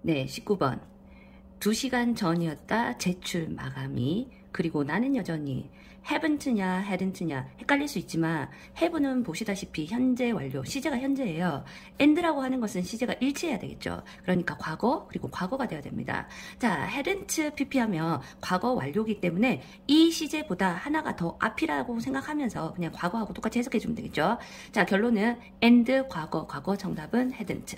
네, 19번. 2시간 전이었다. 제출 마감이. 그리고 나는 여전히 haven't냐 hadn't냐 헷갈릴 수 있지만 have는 보시다시피 현재 완료, 시제가 현재예요. and라고 하는 것은 시제가 일치해야 되겠죠. 그러니까 과거, 그리고 과거가 돼야 됩니다. 자, hadn't pp하면 과거 완료이기 때문에 이 시제보다 하나가 더 앞이라고 생각하면서 그냥 과거하고 똑같이 해석해주면 되겠죠. 자, 결론은 and 과거, 과거 정답은 hadn't.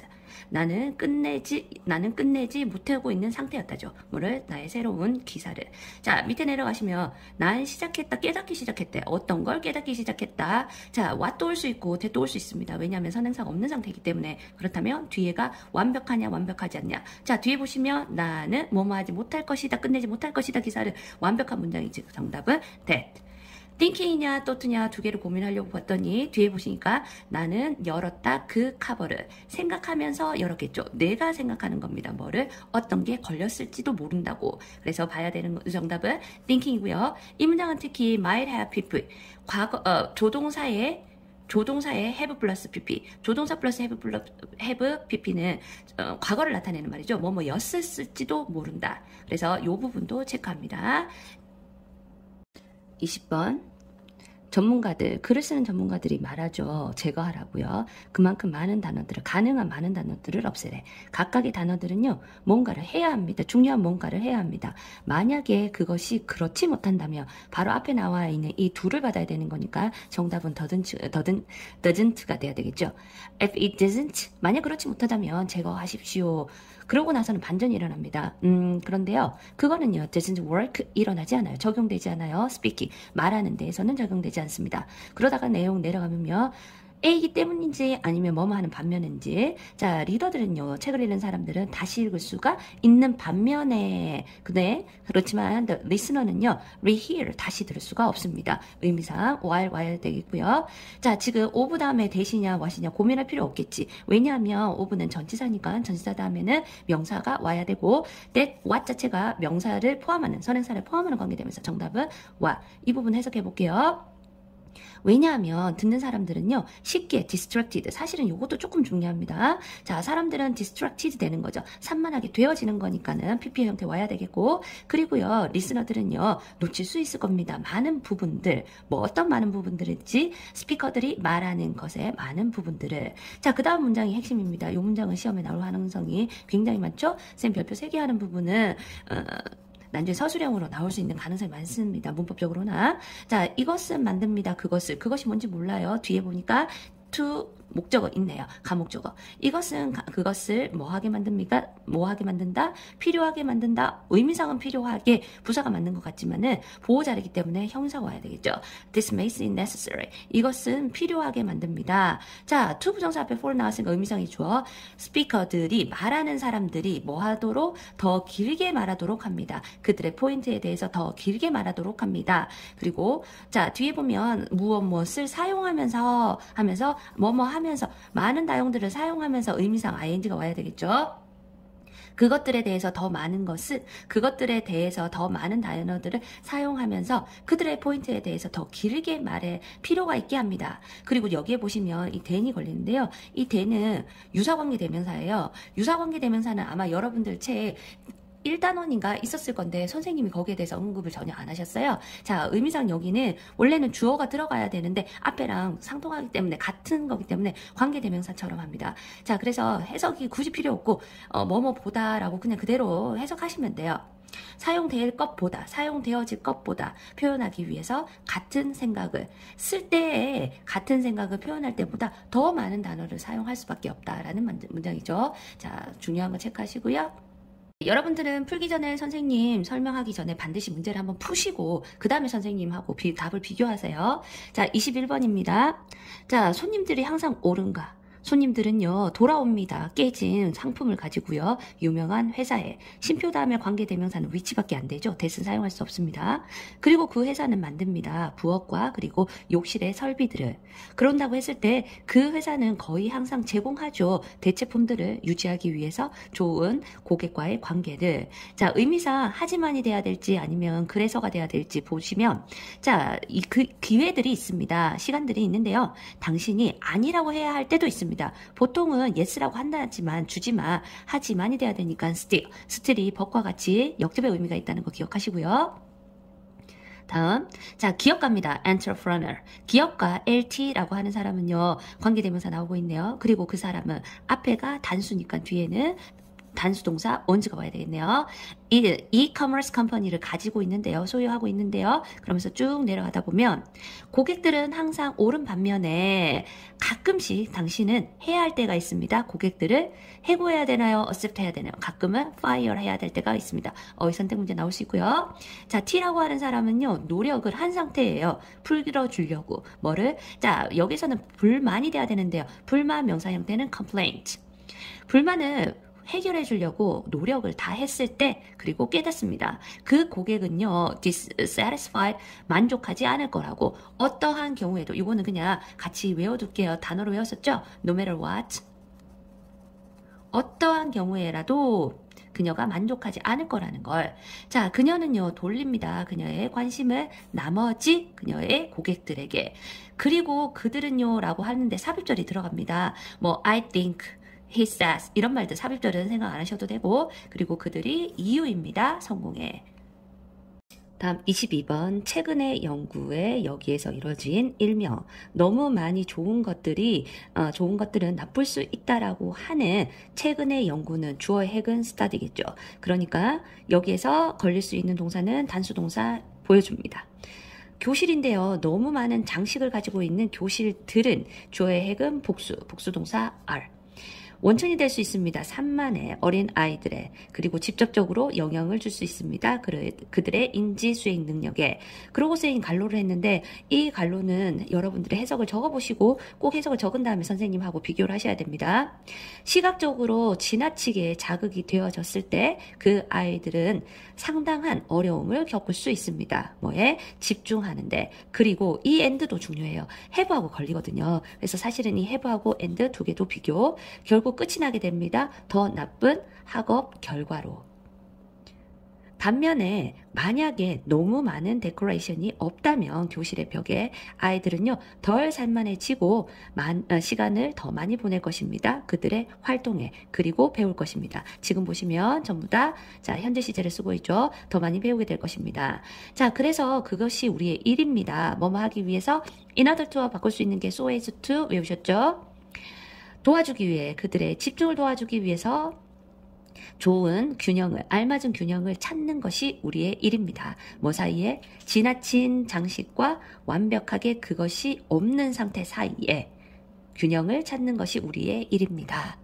나는 끝내지 못하고 있는 상태였다죠. 뭐를? 나의 새로운 기사를. 자, 밑에 내려가시면 난 시작했다, 깨닫기 시작했대. 어떤 걸 깨닫기 시작했다. 자, what도 올 수 있고 that도 올 수 있습니다. 왜냐하면 선행사가 없는 상태이기 때문에. 그렇다면 뒤에가 완벽하냐 완벽하지 않냐. 자, 뒤에 보시면 나는 뭐뭐 하지 못할 것이다, 끝내지 못할 것이다 기사를. 완벽한 문장이지. 정답은 that. thinking이냐 thought냐 두 개를 고민하려고 봤더니 뒤에 보시니까 나는 열었다 그 커버를. 생각하면서 열었겠죠. 내가 생각하는 겁니다. 뭐를? 어떤 게 걸렸을지도 모른다고. 그래서 봐야 되는 정답은 thinking이고요. 이 문장은 특히 might have pp 과거 조동사의 have 플러스 pp, 조동사 플러스 have pp는 과거를 나타내는 말이죠. 뭐였을지도 모른다. 그래서 이 부분도 체크합니다. 20번. 전문가들, 글을 쓰는 전문가들이 말하죠. 제거하라고요. 그만큼 많은 단어들을, 가능한 많은 단어들을 없애래. 각각의 단어들은요, 뭔가를 해야 합니다. 중요한 뭔가를 해야 합니다. 만약에 그것이 그렇지 못한다면 바로 앞에 나와 있는 이 둘을 받아야 되는 거니까 정답은 doesn't가 돼야 되겠죠. If it doesn't, 만약 그렇지 못하다면 제거하십시오. 그러고 나서는 반전이 일어납니다. 그런데요, 그거는요, doesn't work, 일어나지 않아요. 적용되지 않아요. speaking, 말하는 데에서는 적용되지 않습니다. 그러다가 내용 내려가면요, A이기 때문인지 아니면 뭐뭐 하는 반면인지. 자, 리더들은요, 책을 읽는 사람들은 다시 읽을 수가 있는 반면에, 그렇지만 the listener는요, rehear, 다시 들을 수가 없습니다. 의미상 while 와야 되겠고요. 자, 지금 of 다음에 대시냐 what이냐 고민할 필요 없겠지. 왜냐하면 of는 전치사니까 전치사 다음에는 명사가 와야 되고 that, what 자체가 명사를 포함하는, 선행사를 포함하는 관계되면서 정답은 what. 이 부분 해석해 볼게요. 왜냐하면 듣는 사람들은요, 쉽게 distracted, 사실은 이것도 조금 중요합니다. 자, 사람들은 distracted 되는 거죠. 산만하게 되어지는 거니까는 PP의 형태 와야 되겠고, 그리고요, 리스너들은요, 놓칠 수 있을 겁니다. 많은 부분들, 어떤 많은 부분들인지, 스피커들이 말하는 것의 많은 부분들을. 자, 그 다음 문장이 핵심입니다. 이 문장은 시험에 나올 가능성이 굉장히 많죠? 쌤 별표 3개 하는 부분은 나중에 서술형으로 나올 수 있는 가능성이 많습니다. 문법적으로나. 자, 이것은 만듭니다. 그것이 뭔지 몰라요. 뒤에 보니까 to 목적어 있네요. 가목적어. 이것은 그것을 뭐하게 만듭니까? 뭐하게 만든다? 필요하게 만든다. 의미상은 필요하게 부사가 맞는 것 같지만은 보호자이기 때문에 형사가 와야 되겠죠. This makes it necessary. 이것은 필요하게 만듭니다. 자, to 부정사 앞에 for 나왔으니까 의미상이 주어. 스피커들이, 말하는 사람들이 뭐하도록? 더 길게 말하도록 합니다. 그들의 포인트에 대해서 더 길게 말하도록 합니다. 그리고 자, 뒤에 보면 무엇을 사용하면서 하면서 많은 다용들을 사용하면서 의미상 ing가 와야 되겠죠. 그것들에 대해서 더 많은 단어들을 사용하면서 그들의 포인트에 대해서 더 길게 말할 필요가 있게 합니다. 그리고 여기에 보시면 이 then이 걸리는데요. 이 then은 유사관계 대명사예요. 유사관계 대명사는 아마 여러분들 책 1단원인가 있었을 건데 선생님이 거기에 대해서 언급을 전혀 안 하셨어요. 자, 의미상 여기는 원래는 주어가 들어가야 되는데 앞에랑 상통하기 때문에 같은 거기 때문에 관계대명사처럼 합니다. 자, 그래서 해석이 굳이 필요 없고 뭐뭐보다라고 그냥 그대로 해석하시면 돼요. 사용될 것보다, 사용되어질 것보다 표현하기 위해서 같은 생각을 쓸 때에 같은 생각을 표현할 때보다 더 많은 단어를 사용할 수밖에 없다라는 문장이죠. 자, 중요한 거 체크하시고요. 여러분들은 풀기 전에 선생님 설명하기 전에 반드시 문제를 한번 푸시고 그 다음에 선생님하고 답을 비교하세요. 자, 21번입니다. 자, 손님들이 항상 오른가? 손님들은요, 돌아옵니다. 깨진 상품을 가지고요. 유명한 회사에. 쉼표 다음에 관계대명사는 위치밖에 안 되죠. 대신 사용할 수 없습니다. 그리고 그 회사는 만듭니다. 부엌과 그리고 욕실의 설비들을. 그런다고 했을 때 그 회사는 거의 항상 제공하죠. 대체품들을 유지하기 위해서 좋은 고객과의 관계를. 자, 의미상 하지만이 돼야 될지 아니면 그래서가 돼야 될지 보시면, 자, 그 기회들이 있습니다. 시간들이 있는데요. 당신이 아니라고 해야 할 때도 있습니다. 있습니다. 보통은 yes라고 한다지만 주지마, 하지만이 돼야 되니까 still이 법과 같이 역접의 의미가 있다는 거 기억하시고요. 다음, 자, 기업가입니다. entrepreneur. 기업가 LT라고 하는 사람은요, 관계대명사 나오고 있네요. 그리고 그 사람은 앞에가 단수니까 뒤에는 단수동사 on가 와야 되겠네요. e-commerce 컴퍼니를 가지고 있는데요. 소유하고 있는데요. 그러면서 쭉 내려가다 보면 고객들은 항상 옳은 반면에 가끔씩 당신은 해야 할 때가 있습니다. 고객들을 해고해야 되나요? accept 해야 되나요? 가끔은 fire 해야 될 때가 있습니다. 선택 문제 나올 수 있고요. 자, T라고 하는 사람은요. 노력을 한 상태예요. 풀어주려고. 뭐를? 자, 여기서는 불만이 돼야 되는데요. 불만 명사 형태는 complaint. 불만을 해결해 주려고 노력을 다 했을 때 그리고 깨닫습니다. 그 고객은요 dissatisfied 만족하지 않을 거라고 어떠한 경우에도 이거는 그냥 같이 외워둘게요. 단어로 외웠었죠? No matter what 어떠한 경우에라도 그녀가 만족하지 않을 거라는 걸. 자, 그녀는요 돌립니다. 그녀의 관심을 나머지 그녀의 고객들에게. 그리고 그들은요 라고 하는데 삽입절이 들어갑니다. 뭐 I think he says 이런 말들 삽입절은 생각 안 하셔도 되고 그리고 그들이 이유입니다. 성공에. 다음 22번 최근의 연구에 여기에서 이루어진 일명 너무 많이 좋은 것들은 나쁠 수 있다라고 하는 최근의 연구는 주어의 핵은 study겠죠. 그러니까 여기에서 걸릴 수 있는 동사는 단수동사 보여줍니다. 교실인데요. 너무 많은 장식을 가지고 있는 교실들은 주어의 핵은 복수동사 are. 원천이 될 수 있습니다. 산만의 어린 아이들의 그리고 직접적으로 영향을 줄 수 있습니다. 그들의 인지 수행 능력에. 그러고 쓰인 갈로를 했는데 이 갈로는 여러분들의 해석을 적어보시고 꼭 해석을 적은 다음에 선생님하고 비교를 하셔야 됩니다. 시각적으로 지나치게 자극이 되어졌을 때 그 아이들은 상당한 어려움을 겪을 수 있습니다. 뭐에? 집중하는데. 그리고 이 and도 중요해요. have하고 걸리거든요. 그래서 사실은 이 have하고 and 두 개도 비교. 결국 끝이 나게 됩니다. 더 나쁜 학업 결과로. 반면에 만약에 너무 많은 데코레이션이 없다면 교실의 벽에 아이들은요 덜 산만해지고 시간을 더 많이 보낼 것입니다. 그들의 활동에 그리고 배울 것입니다. 지금 보시면 전부 다 자, 현재 시제를 쓰고 있죠. 더 많이 배우게 될 것입니다. 자, 그래서 그것이 우리의 일입니다. 뭐뭐 하기 위해서 in order to와 바꿀 수 있는 게 so as to 외우셨죠? 도와주기 위해 그들의 집중을 도와주기 위해서 좋은 균형을 알맞은 균형을 찾는 것이 우리의 일입니다. 뭐 사이에? 지나친 장식과 완벽하게 그것이 없는 상태 사이에 균형을 찾는 것이 우리의 일입니다.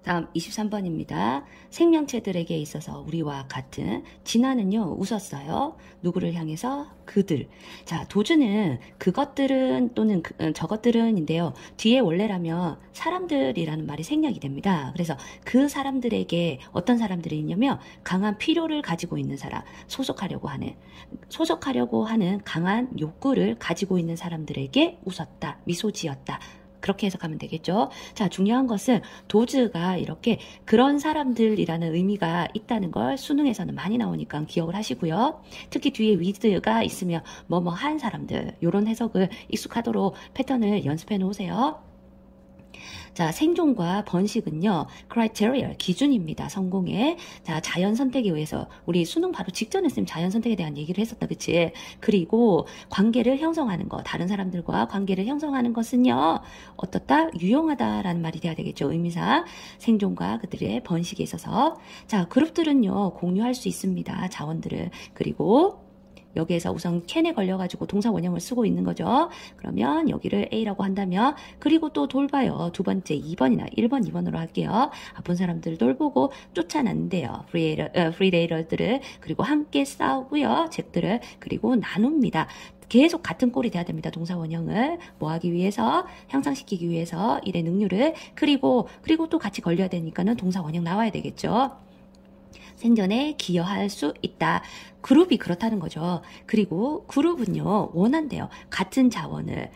다음 23번입니다. 생명체들에게 있어서 우리와 같은 진화는요 웃었어요. 누구를 향해서? 그들. 자, 도주는 그것들은 또는 저것들은인데요. 뒤에 원래라면 사람들이라는 말이 생략이 됩니다. 그래서 그 사람들에게 어떤 사람들이 있냐면 강한 필요를 가지고 있는 사람, 소속하려고 하는 강한 욕구를 가지고 있는 사람들에게 웃었다, 미소 지었다. 그렇게 해석하면 되겠죠. 자, 중요한 것은 도즈가 이렇게 그런 사람들이라는 의미가 있다는 걸 수능에서는 많이 나오니까 기억을 하시고요. 특히 뒤에 with가 있으면 뭐뭐한 사람들 이런 해석을 익숙하도록 패턴을 연습해 놓으세요. 자, 생존과 번식은요, criteria, 기준입니다. 성공의. 자, 자연 선택에 의해서, 우리 수능 바로 직전에 쌤 자연 선택에 대한 얘기를 했었다, 그치? 그리고 관계를 형성하는 것, 다른 사람들과 관계를 형성하는 것은요, 어떻다? 유용하다라는 말이 돼야 되겠죠, 의미상. 생존과 그들의 번식에 있어서. 자, 그룹들은요, 공유할 수 있습니다, 자원들을. 그리고, 여기에서 우선 캔에 걸려가지고 동사 원형을 쓰고 있는 거죠. 그러면 여기를 A라고 한다면 그리고 또 돌봐요. 두 번째 2번이나 1번, 2번으로 할게요. 아픈 사람들을 돌보고 쫓아낸대요. 프리데이터들을 그리고 함께 싸우고요. 잭들을 그리고 나눕니다. 계속 같은 꼴이 돼야 됩니다. 동사 원형을 뭐 하기 위해서 향상시키기 위해서 일의 능률을 그리고 또 같이 걸려야 되니까는 동사 원형 나와야 되겠죠. 생존에 기여할 수 있다. 그룹이 그렇다는 거죠. 그리고 그룹은요 원한대요. 같은 자원을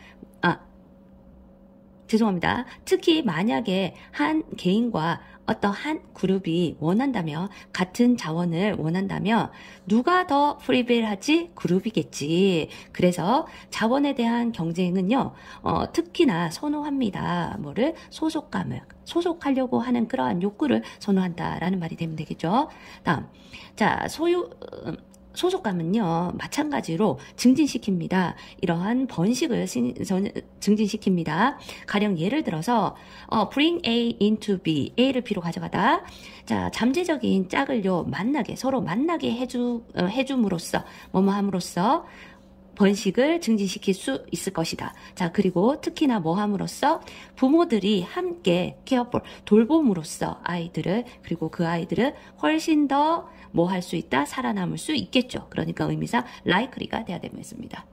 죄송합니다. 특히 만약에 한 개인과 어떤 한 그룹이 원한다면, 같은 자원을 원한다면 누가 더 프리빌하지? 그룹이겠지. 그래서 자원에 대한 경쟁은요, 특히나 선호합니다. 뭐를? 소속감을. 소속하려고 하는 그러한 욕구를 선호한다라는 말이 되면 되겠죠. 다음, 자, 소속감은요, 마찬가지로 증진시킵니다. 이러한 번식을 증진시킵니다. 가령 예를 들어서, bring A into B, A를 B로 가져가다. 자, 잠재적인 짝을요, 서로 만나게 해줌으로써, 뭐뭐함으로써, 번식을 증진시킬 수 있을 것이다. 자, 그리고 특히나 뭐함으로써 부모들이 함께 돌봄으로써 아이들을, 그리고 그 아이들을 훨씬 더 뭐 할 수 있다? 살아남을 수 있겠죠. 그러니까 의미상 likely가 돼야 되겠습니다.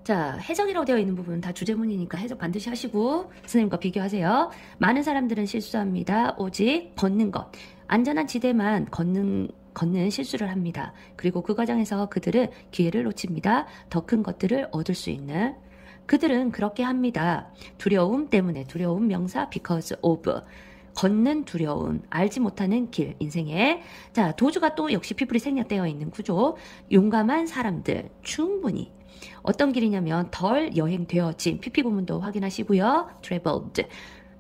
자, 해석이라고 되어 있는 부분은 다 주제문이니까 해석 반드시 하시고 선생님과 비교하세요. 많은 사람들은 실수합니다. 오직 걷는 것. 안전한 지대만 걷는 실수를 합니다. 그리고 그 과정에서 그들은 기회를 놓칩니다. 더 큰 것들을 얻을 수 있는. 그들은 그렇게 합니다. 두려움 때문에. 두려움 명사 because of. 걷는 두려움, 알지 못하는 길, 인생에. 자, 도주가 또 역시 피플이 생략되어 있는 구조. 용감한 사람들, 충분히. 어떤 길이냐면 덜 여행되어진, PP 구문도 확인하시고요. traveled.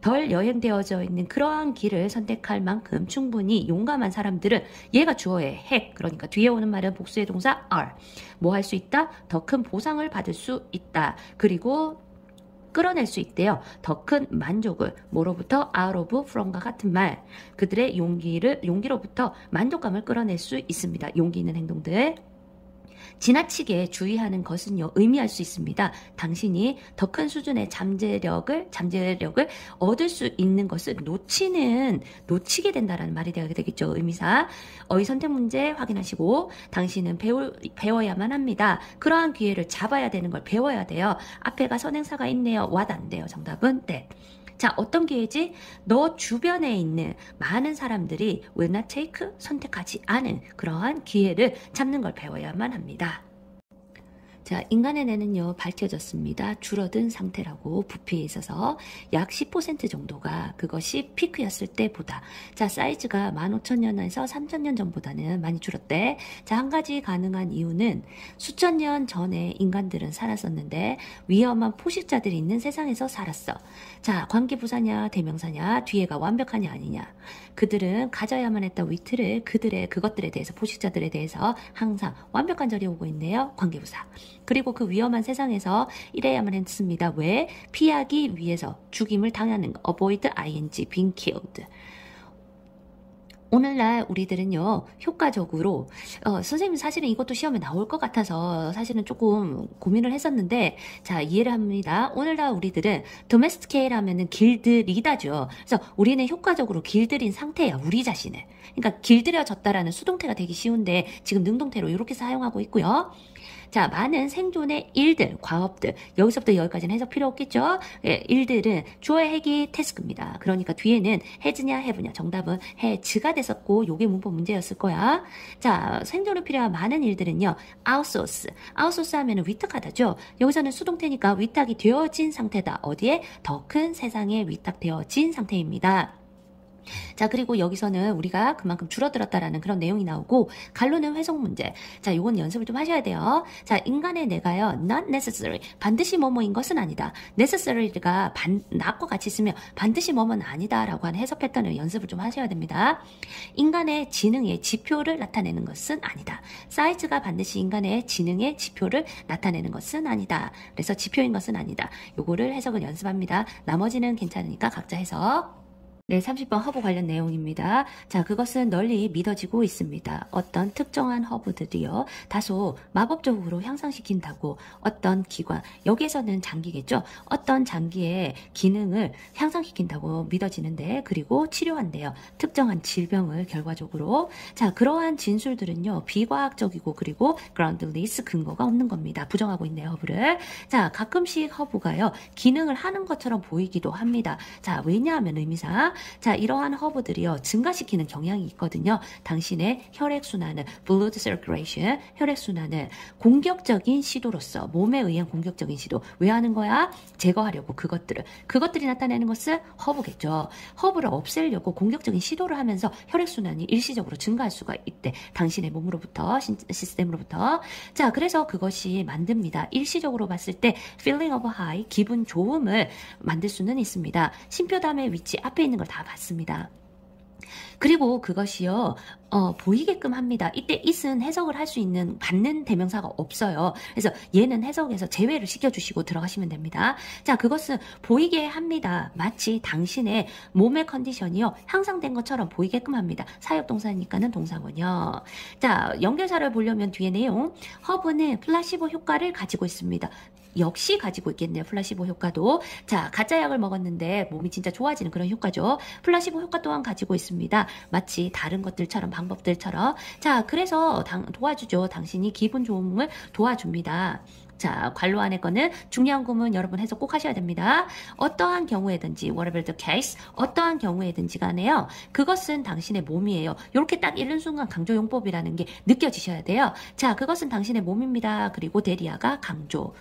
덜 여행되어져 있는 그러한 길을 선택할 만큼 충분히 용감한 사람들은, 얘가 주어의 핵, 그러니까 뒤에 오는 말은 복수의 동사 are. 뭐 할 수 있다? 더 큰 보상을 받을 수 있다. 그리고 끌어낼 수 있대요. 더 큰 만족을. 뭐로부터? out of from과 같은 말. 그들의 용기로부터 만족감을 끌어낼 수 있습니다. 용기 있는 행동들. 지나치게 주의하는 것은요, 의미할 수 있습니다. 당신이 더 큰 수준의 잠재력을 얻을 수 있는 것을 놓치게 된다라는 말이 되겠죠. 의미사. 어휘 선택 문제 확인하시고, 당신은 배워야만 합니다. 그러한 기회를 잡아야 되는 걸 배워야 돼요. 앞에가 선행사가 있네요. what 안 돼요. 정답은 that. 자, 어떤 기회지? 너 주변에 있는 많은 사람들이 will not take, 선택하지 않은 그러한 기회를 잡는 걸 배워야만 합니다. 자, 인간의 뇌는요, 밝혀졌습니다. 줄어든 상태라고 부피에 있어서 약 10% 정도가 그것이 피크였을 때보다. 자, 사이즈가 15,000년에서 3,000년 전보다는 많이 줄었대. 자, 한 가지 가능한 이유는 수천 년 전에 인간들은 살았었는데 위험한 포식자들이 있는 세상에서 살았어. 자, 관계부사냐 대명사냐, 뒤에가 완벽하냐 아니냐. 그들은 가져야만 했던 위트를 그것들에 대해서, 포식자들에 대해서 항상 완벽한 절이 오고 있네요. 관계부사. 그리고 그 위험한 세상에서 이래야만 했습니다. 왜? 피하기 위해서 죽임을 당하는 거. avoid ing, being killed. 오늘날 우리들은요, 효과적으로, 선생님 사실은 이것도 시험에 나올 것 같아서 사실은 조금 고민을 했었는데, 자, 이해를 합니다. 오늘날 우리들은 domesticate 하면은 길들이다죠. 그래서 우리는 효과적으로 길들인 상태예요, 우리 자신을. 그러니까 길들여졌다라는 수동태가 되기 쉬운데, 지금 능동태로 이렇게 사용하고 있고요. 자, 많은 생존의 일들, 과업들, 여기서부터 여기까지는 해석 필요 없겠죠? 예, 일들은 주어의 핵이 태스크입니다. 그러니까 뒤에는 해즈냐 해브냐, 정답은 해즈가 됐었고, 요게 문법 문제였을 거야. 자, 생존에 필요한 많은 일들은요, 아웃소스 하면은 위탁하다죠. 여기서는 수동태니까 위탁이 되어진 상태다. 어디에? 더 큰 세상에 위탁되어진 상태입니다. 자, 그리고 여기서는 우리가 그만큼 줄어들었다라는 그런 내용이 나오고, 갈로는 회속 문제. 자, 요건 연습을 좀 하셔야 돼요. 자, 인간의 뇌가요, not necessary. 반드시 뭐뭐인 것은 아니다. necessary가 not과 같이 있으면 반드시 뭐뭐는 아니다라고 하는 해석 패턴을 연습을 좀 하셔야 됩니다. 인간의 지능의 지표를 나타내는 것은 아니다. 사이즈가 반드시 인간의 지능의 지표를 나타내는 것은 아니다. 그래서 지표인 것은 아니다. 요거를 해석을 연습합니다. 나머지는 괜찮으니까 각자 해석. 네, 30번 허브 관련 내용입니다. 자, 그것은 널리 믿어지고 있습니다. 어떤 특정한 허브들이요, 다소 마법적으로 향상시킨다고. 어떤 기관, 여기에서는 장기겠죠. 어떤 장기의 기능을 향상시킨다고 믿어지는데, 그리고 치료한대요. 특정한 질병을 결과적으로. 자, 그러한 진술들은요, 비과학적이고, 그리고 groundless, 근거가 없는 겁니다. 부정하고 있네요, 허브를. 자, 가끔씩 허브가요, 기능을 하는 것처럼 보이기도 합니다. 자, 왜냐하면 의미상 자, 이러한 허브들이요, 증가시키는 경향이 있거든요. 당신의 혈액순환을, blood circulation, 혈액순환을 공격적인 시도로서, 몸에 의한 공격적인 시도. 왜 하는 거야? 제거하려고 그것들이 나타내는 것은 허브겠죠. 허브를 없애려고 공격적인 시도를 하면서 혈액순환이 일시적으로 증가할 수가 있대. 당신의 몸으로부터, 시스템으로부터. 자, 그래서 그것이 만듭니다. 일시적으로 봤을 때 feeling of high, 기분 좋음을 만들 수는 있습니다. 심표담의 위치 앞에 있는 걸 다 봤습니다. 그리고 그것이요, 보이게끔 합니다. 이때 it은 해석을 할 수 있는, 받는 대명사가 없어요. 그래서 얘는 해석에서 제외를 시켜주시고 들어가시면 됩니다. 자, 그것은 보이게 합니다. 마치 당신의 몸의 컨디션이요, 향상된 것처럼 보이게끔 합니다. 사역동사니까는 동사군요. 자, 연결사를 보려면 뒤에 내용, 허브는 플라시보 효과를 가지고 있습니다. 역시 가지고 있겠네요. 플라시보 효과도. 자, 가짜 약을 먹었는데 몸이 진짜 좋아지는 그런 효과죠. 플라시보 효과 또한 가지고 있습니다. 마치 다른 것들처럼, 방법들처럼. 자, 그래서 도와주죠. 당신이 기분 좋음을 도와줍니다. 자, 관로 안에 거는 중요한 구문 여러분 해석 꼭 하셔야 됩니다. 어떠한 경우에든지, whatever the case, 어떠한 경우에든지 간에요, 그것은 당신의 몸이에요. 이렇게 딱 읽는 순간 강조용법이라는 게 느껴지셔야 돼요. 자, 그것은 당신의 몸입니다. 그리고 데리아가 강조.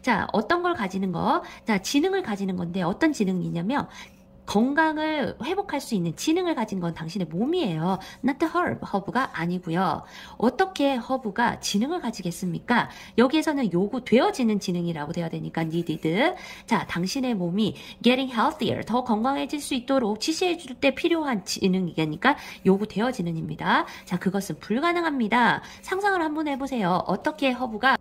자, 어떤 걸 가지는 거? 자, 지능을 가지는 건데 어떤 지능이 있냐면 건강을 회복할 수 있는 지능을 가진 건 당신의 몸이에요. Not the herb, 허브가 아니고요. 어떻게 허브가 지능을 가지겠습니까? 여기에서는 요구되어지는 지능이라고 되어야 되니까 needed. 자, 당신의 몸이 getting healthier, 더 건강해질 수 있도록 지시해 줄 때 필요한 지능이니까 요구되어지는입니다. 자, 그것은 불가능합니다. 상상을 한번 해보세요. 어떻게 허브가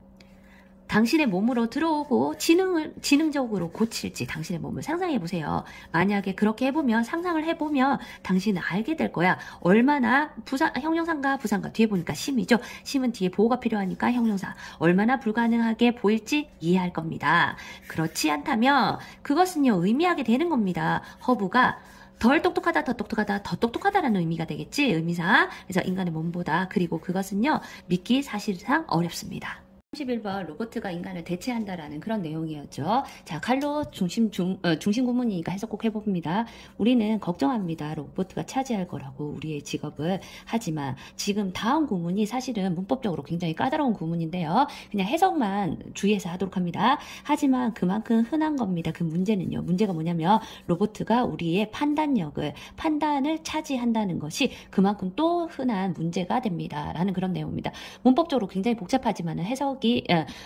당신의 몸으로 들어오고 지능적으로 고칠지 당신의 몸을 상상해보세요. 만약에 그렇게 해보면, 상상을 해보면 당신은 알게 될 거야. 얼마나 형용사인가 부사인가, 뒤에 보니까 심이죠. 심은 뒤에 보호가 필요하니까 형용사. 얼마나 불가능하게 보일지 이해할 겁니다. 그렇지 않다면 그것은요, 의미하게 되는 겁니다. 허브가 덜 똑똑하다, 더 똑똑하다, 더 똑똑하다라는 의미가 되겠지, 의미사. 그래서 인간의 몸보다. 그리고 그것은요, 믿기 사실상 어렵습니다. 31번 로봇가 인간을 대체한다라는 그런 내용이었죠. 자, 칼로 중심 구문이니까 해석 꼭 해봅니다. 우리는 걱정합니다. 로봇가 차지할 거라고, 우리의 직업을. 하지만 지금 다음 구문이 사실은 문법적으로 굉장히 까다로운 구문인데요. 그냥 해석만 주의해서 하도록 합니다. 하지만 그만큼 흔한 겁니다. 그 문제는요. 문제가 뭐냐면 로봇가 우리의 판단을 차지한다는 것이 그만큼 또 흔한 문제가 됩니다. 라는 그런 내용입니다. 문법적으로 굉장히 복잡하지만 해석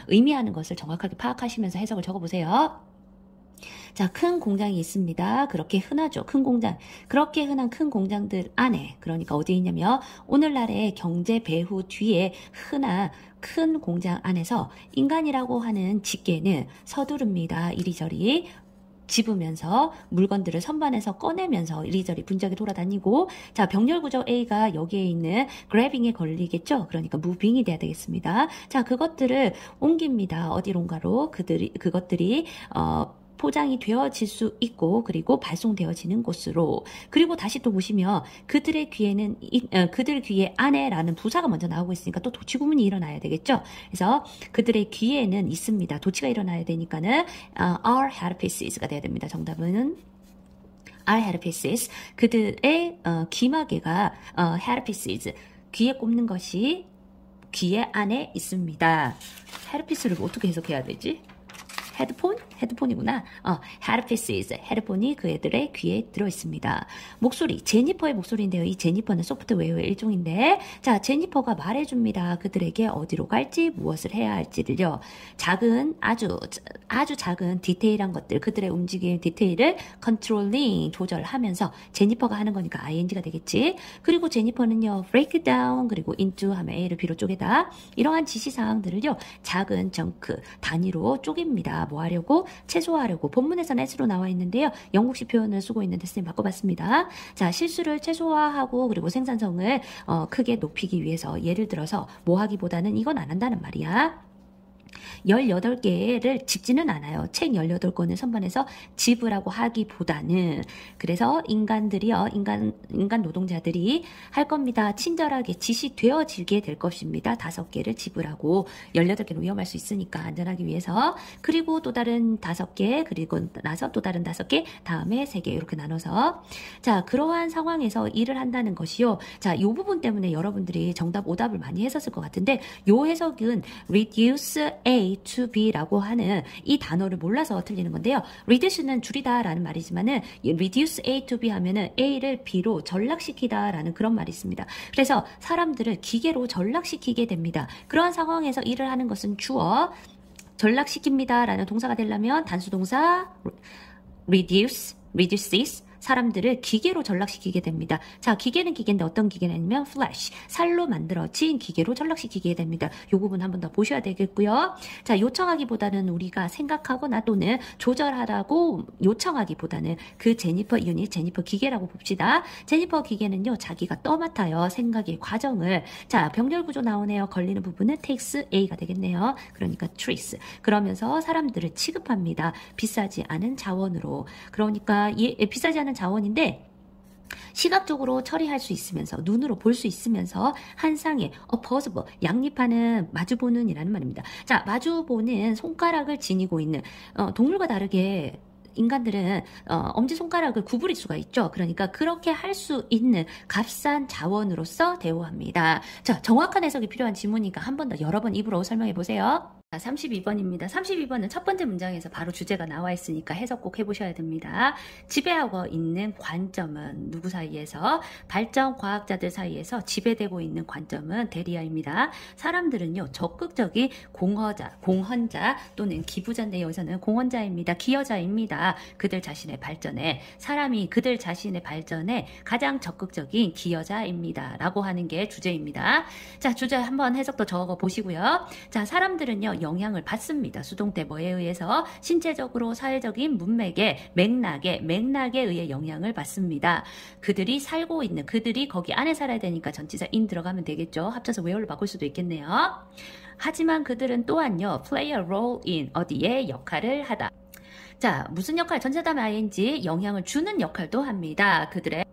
의미하는 것을 정확하게 파악하시면서 해석을 적어보세요. 자, 큰 공장이 있습니다. 그렇게 흔하죠. 큰 공장. 그렇게 흔한 큰 공장들 안에, 그러니까 어디에 있냐면 오늘날의 경제 배후 뒤에 흔한 큰 공장 안에서 인간이라고 하는 직계는 서두릅니다. 이리저리 집으면서 물건들을 선반에서 꺼내면서 이리저리 분주하게 돌아다니고, 자, 병렬 구조 A가 여기에 있는 grabbing에 걸리겠죠. 그러니까 moving이 돼야 되겠습니다. 자, 그것들을 옮깁니다. 어디론가로. 그것들이 포장이 되어질 수 있고, 그리고 발송되어지는 곳으로. 그리고 다시 또 보시면 그들의 귀에는 그들 귀에 안에라는 부사가 먼저 나오고 있으니까 또 도치 구문이 일어나야 되겠죠. 그래서 그들의 귀에는 있습니다. 도치가 일어나야 되니까는 are headpieces가 돼야 됩니다. 정답은 are headpieces. 그들의 귀마개가 headpieces, 귀에 꼽는 것이 귀에 안에 있습니다. headpiece를 어떻게 해석해야 되지? 헤드폰이구나. headpieces, 헤드폰이 그 애들의 귀에 들어있습니다. 목소리, 제니퍼의 목소리인데요. 이 제니퍼는 소프트웨어의 일종인데, 자, 제니퍼가 말해줍니다. 그들에게 어디로 갈지, 무엇을 해야 할지를요. 작은, 아주 작은 디테일한 것들, 그들의 움직임 디테일을 controlling, 조절하면서, 제니퍼가 하는 거니까 ing가 되겠지. 그리고 제니퍼는요, break down, 그리고 into 하면 A를 B로 쪼개다. 이러한 지시사항들을요, 작은 정크, 단위로 쪼갭니다. 뭐 하려고? 최소화하려고. 본문에서는 S로 나와 있는데요. 영국식 표현을 쓰고 있는데 선생님 바꿔봤습니다. 자, 실수를 최소화하고 그리고 생산성을 크게 높이기 위해서, 예를 들어서 뭐 하기보다는 이건 안 한다는 말이야. 18개를 집지는 않아요. 책 18권을 선반해서 집으라고 하기보다는 그래서 인간들이요. 인간 노동자들이 할 겁니다. 친절하게 지시되어지게 될 것입니다. 5개를 집으라고 18개는 위험할 수 있으니까 안전하기 위해서 그리고 또 다른 5개 그리고 나서 또 다른 5개 다음에 3개 이렇게 나눠서 자 그러한 상황에서 일을 한다는 것이요. 자 이 부분 때문에 여러분들이 정답 오답을 많이 했었을 것 같은데 요 해석은 reduce A to B라고 하는 이 단어를 몰라서 틀리는 건데요. reduce는 줄이다 라는 말이지만은 reduce A to B 하면은 A를 B로 전락시키다 라는 그런 말이 있습니다. 그래서 사람들을 기계로 전락시키게 됩니다. 그러한 상황에서 일을 하는 것은 주어 전락시킵니다 라는 동사가 되려면 단수동사 reduces 사람들을 기계로 전락시키게 됩니다. 자, 기계는 기계인데 어떤 기계냐면 flesh, 살로 만들어진 기계로 전락시키게 됩니다. 이 부분 한 번 더 보셔야 되겠고요. 자, 요청하기보다는 우리가 생각하거나 또는 조절하라고 요청하기보다는 그 제니퍼 유닛, 제니퍼 기계라고 봅시다. 제니퍼 기계는요, 자기가 떠맡아요. 생각의 과정을. 자, 병렬 구조 나오네요. 걸리는 부분은 takes A가 되겠네요. 그러니까 trace. 그러면서 사람들을 취급합니다. 비싸지 않은 자원으로. 그러니까 비싸지 않은 자원인데 시각적으로 처리할 수 있으면서 눈으로 볼 수 있으면서 한 쌍의 opposable 양립하는 마주보는 이라는 말입니다. 자 마주보는 손가락을 지니고 있는 동물과 다르게 인간들은 엄지손가락을 구부릴 수가 있죠. 그러니까 그렇게 할 수 있는 값싼 자원으로서 대우합니다. 자 정확한 해석이 필요한 지문이니까 한 번 더 여러 번 입으로 설명해 보세요. 32번입니다. 32번은 첫 번째 문장에서 바로 주제가 나와 있으니까 해석 꼭 해보셔야 됩니다. 지배하고 있는 관점은 누구 사이에서? 발전 과학자들 사이에서 지배되고 있는 관점은 대리아입니다. 사람들은요 적극적인 공헌자 또는 기부자인데 여기서는 공헌자입니다. 기여자입니다. 그들 자신의 발전에 사람이 그들 자신의 발전에 가장 적극적인 기여자입니다. 라고 하는 게 주제입니다. 자 주제 한번 해석 더 적어 보시고요. 자 사람들은요 영향을 받습니다. 수동태 뭐에 의해서? 신체적으로 사회적인 문맥에 맥락에 의해 영향을 받습니다. 그들이 살고 있는 그들이 거기 안에 살아야 되니까 전치사 in 들어가면 되겠죠. 합쳐서 where로 바꿀 수도 있겠네요. 하지만 그들은 또한요 play a role in 어디에 역할을 하다. 자 무슨 역할? 전체다음에 ing 영향을 주는 역할도 합니다. 그들의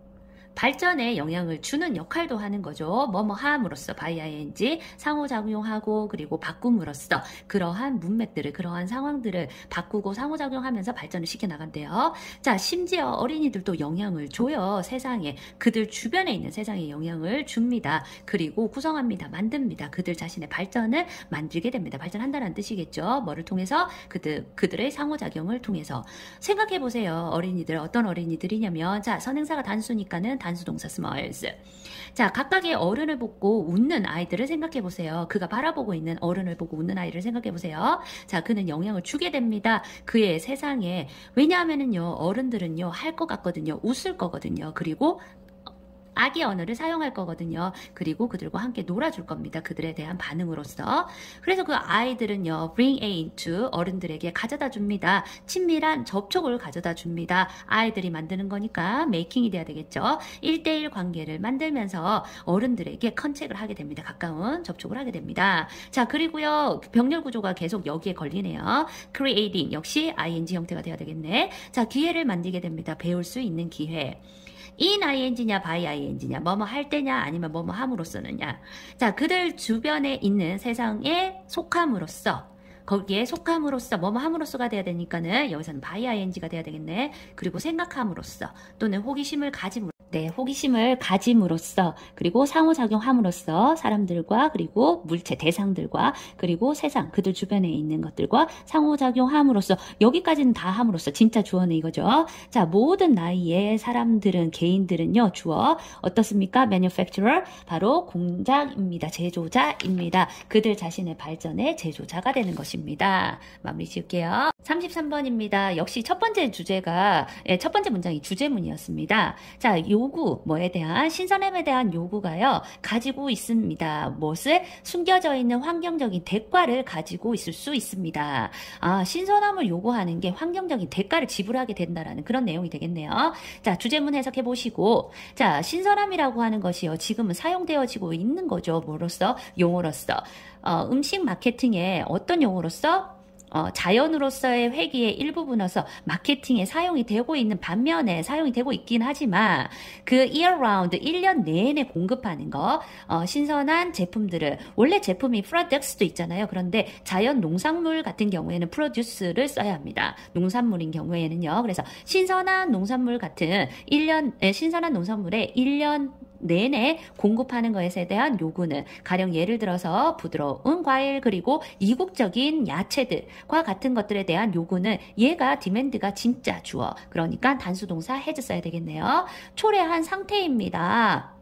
발전에 영향을 주는 역할도 하는 거죠. 뭐뭐 함으로써 by ing 상호작용하고 그리고 바꿈으로써 그러한 문맥들을 그러한 상황들을 바꾸고 상호작용하면서 발전을 시켜나간대요. 자 심지어 어린이들도 영향을 줘요. 세상에 그들 주변에 있는 세상에 영향을 줍니다. 그리고 구성합니다. 만듭니다. 그들 자신의 발전을 만들게 됩니다. 발전한다는 뜻이겠죠. 뭐를 통해서? 그들의 상호작용을 통해서. 생각해보세요. 어린이들 어떤 어린이들이냐면 자 선행사가 단수니까는 단수동사 smiles. 자 각각의 어른을 보고 웃는 아이들을 생각해 보세요. 그가 바라보고 있는 어른을 보고 웃는 아이를 생각해 보세요. 자 그는 영향을 주게 됩니다. 그의 세상에. 왜냐하면은요 어른들은요 할 것 같거든요. 웃을 거거든요. 그리고 아기 언어를 사용할 거거든요. 그리고 그들과 함께 놀아줄 겁니다. 그들에 대한 반응으로서. 그래서 그 아이들은요. bring A into 어른들에게 가져다 줍니다. 친밀한 접촉을 가져다 줍니다. 아이들이 만드는 거니까 메이킹이 돼야 되겠죠. 1대1 관계를 만들면서 어른들에게 컨택을 하게 됩니다. 가까운 접촉을 하게 됩니다. 자 그리고요. 병렬 구조가 계속 여기에 걸리네요. creating 역시 ing 형태가 돼야 되겠네. 자 기회를 만들게 됩니다. 배울 수 있는 기회. in ing냐 by ing냐 뭐뭐 할 때냐 아니면 뭐뭐 함으로써느냐. 자 그들 주변에 있는 세상에 속함으로써 거기에 속함으로써 뭐뭐 함으로써가 돼야 되니까는 여기서는 by ing가 돼야 되겠네. 그리고 생각함으로써 또는 호기심을 가짐으로써 그리고 상호작용함으로써 사람들과 그리고 물체 대상들과 그리고 세상 그들 주변에 있는 것들과 상호작용함으로써 여기까지는 다 함으로써 진짜 주어는 이거죠. 자 모든 나이의 사람들은 개인들은요 주어 어떻습니까? manufacturer 바로 공장입니다. 제조자입니다. 그들 자신의 발전의 제조자가 되는 것입니다. 마무리 지을게요. 33번입니다. 역시 첫 번째 주제가 첫 번째 문장이 주제문이었습니다. 자 요 요구, 뭐에 대한, 신선함에 대한 요구가요, 가지고 있습니다. 무엇을? 숨겨져 있는 환경적인 대가를 가지고 있을 수 있습니다. 신선함을 요구하는 게 환경적인 대가를 지불하게 된다라는 그런 내용이 되겠네요. 자, 주제문 해석해 보시고, 자, 신선함이라고 하는 것이요, 지금은 사용되어지고 있는 거죠. 뭐로써? 용어로서. 음식 마케팅에 어떤 용어로서? 자연으로서의 회기의 일부분으로서 마케팅에 사용이 되고 있는 반면에 사용이 되고 있긴 하지만 그 year round 1년 내내 공급하는 거 신선한 제품들을 원래 제품이 products도 있잖아요. 그런데 자연 농산물 같은 경우에는 produce를 써야 합니다. 농산물인 경우에는요. 그래서 신선한 농산물 같은 신선한 농산물에 1년 내내 공급하는 것에 대한 요구는 가령 예를 들어서 부드러운 과일 그리고 이국적인 야채들과 같은 것들에 대한 요구는 얘가 디맨드가 진짜 주어. 그러니까 단수동사 has 써야 되겠네요. 초래한 상태입니다.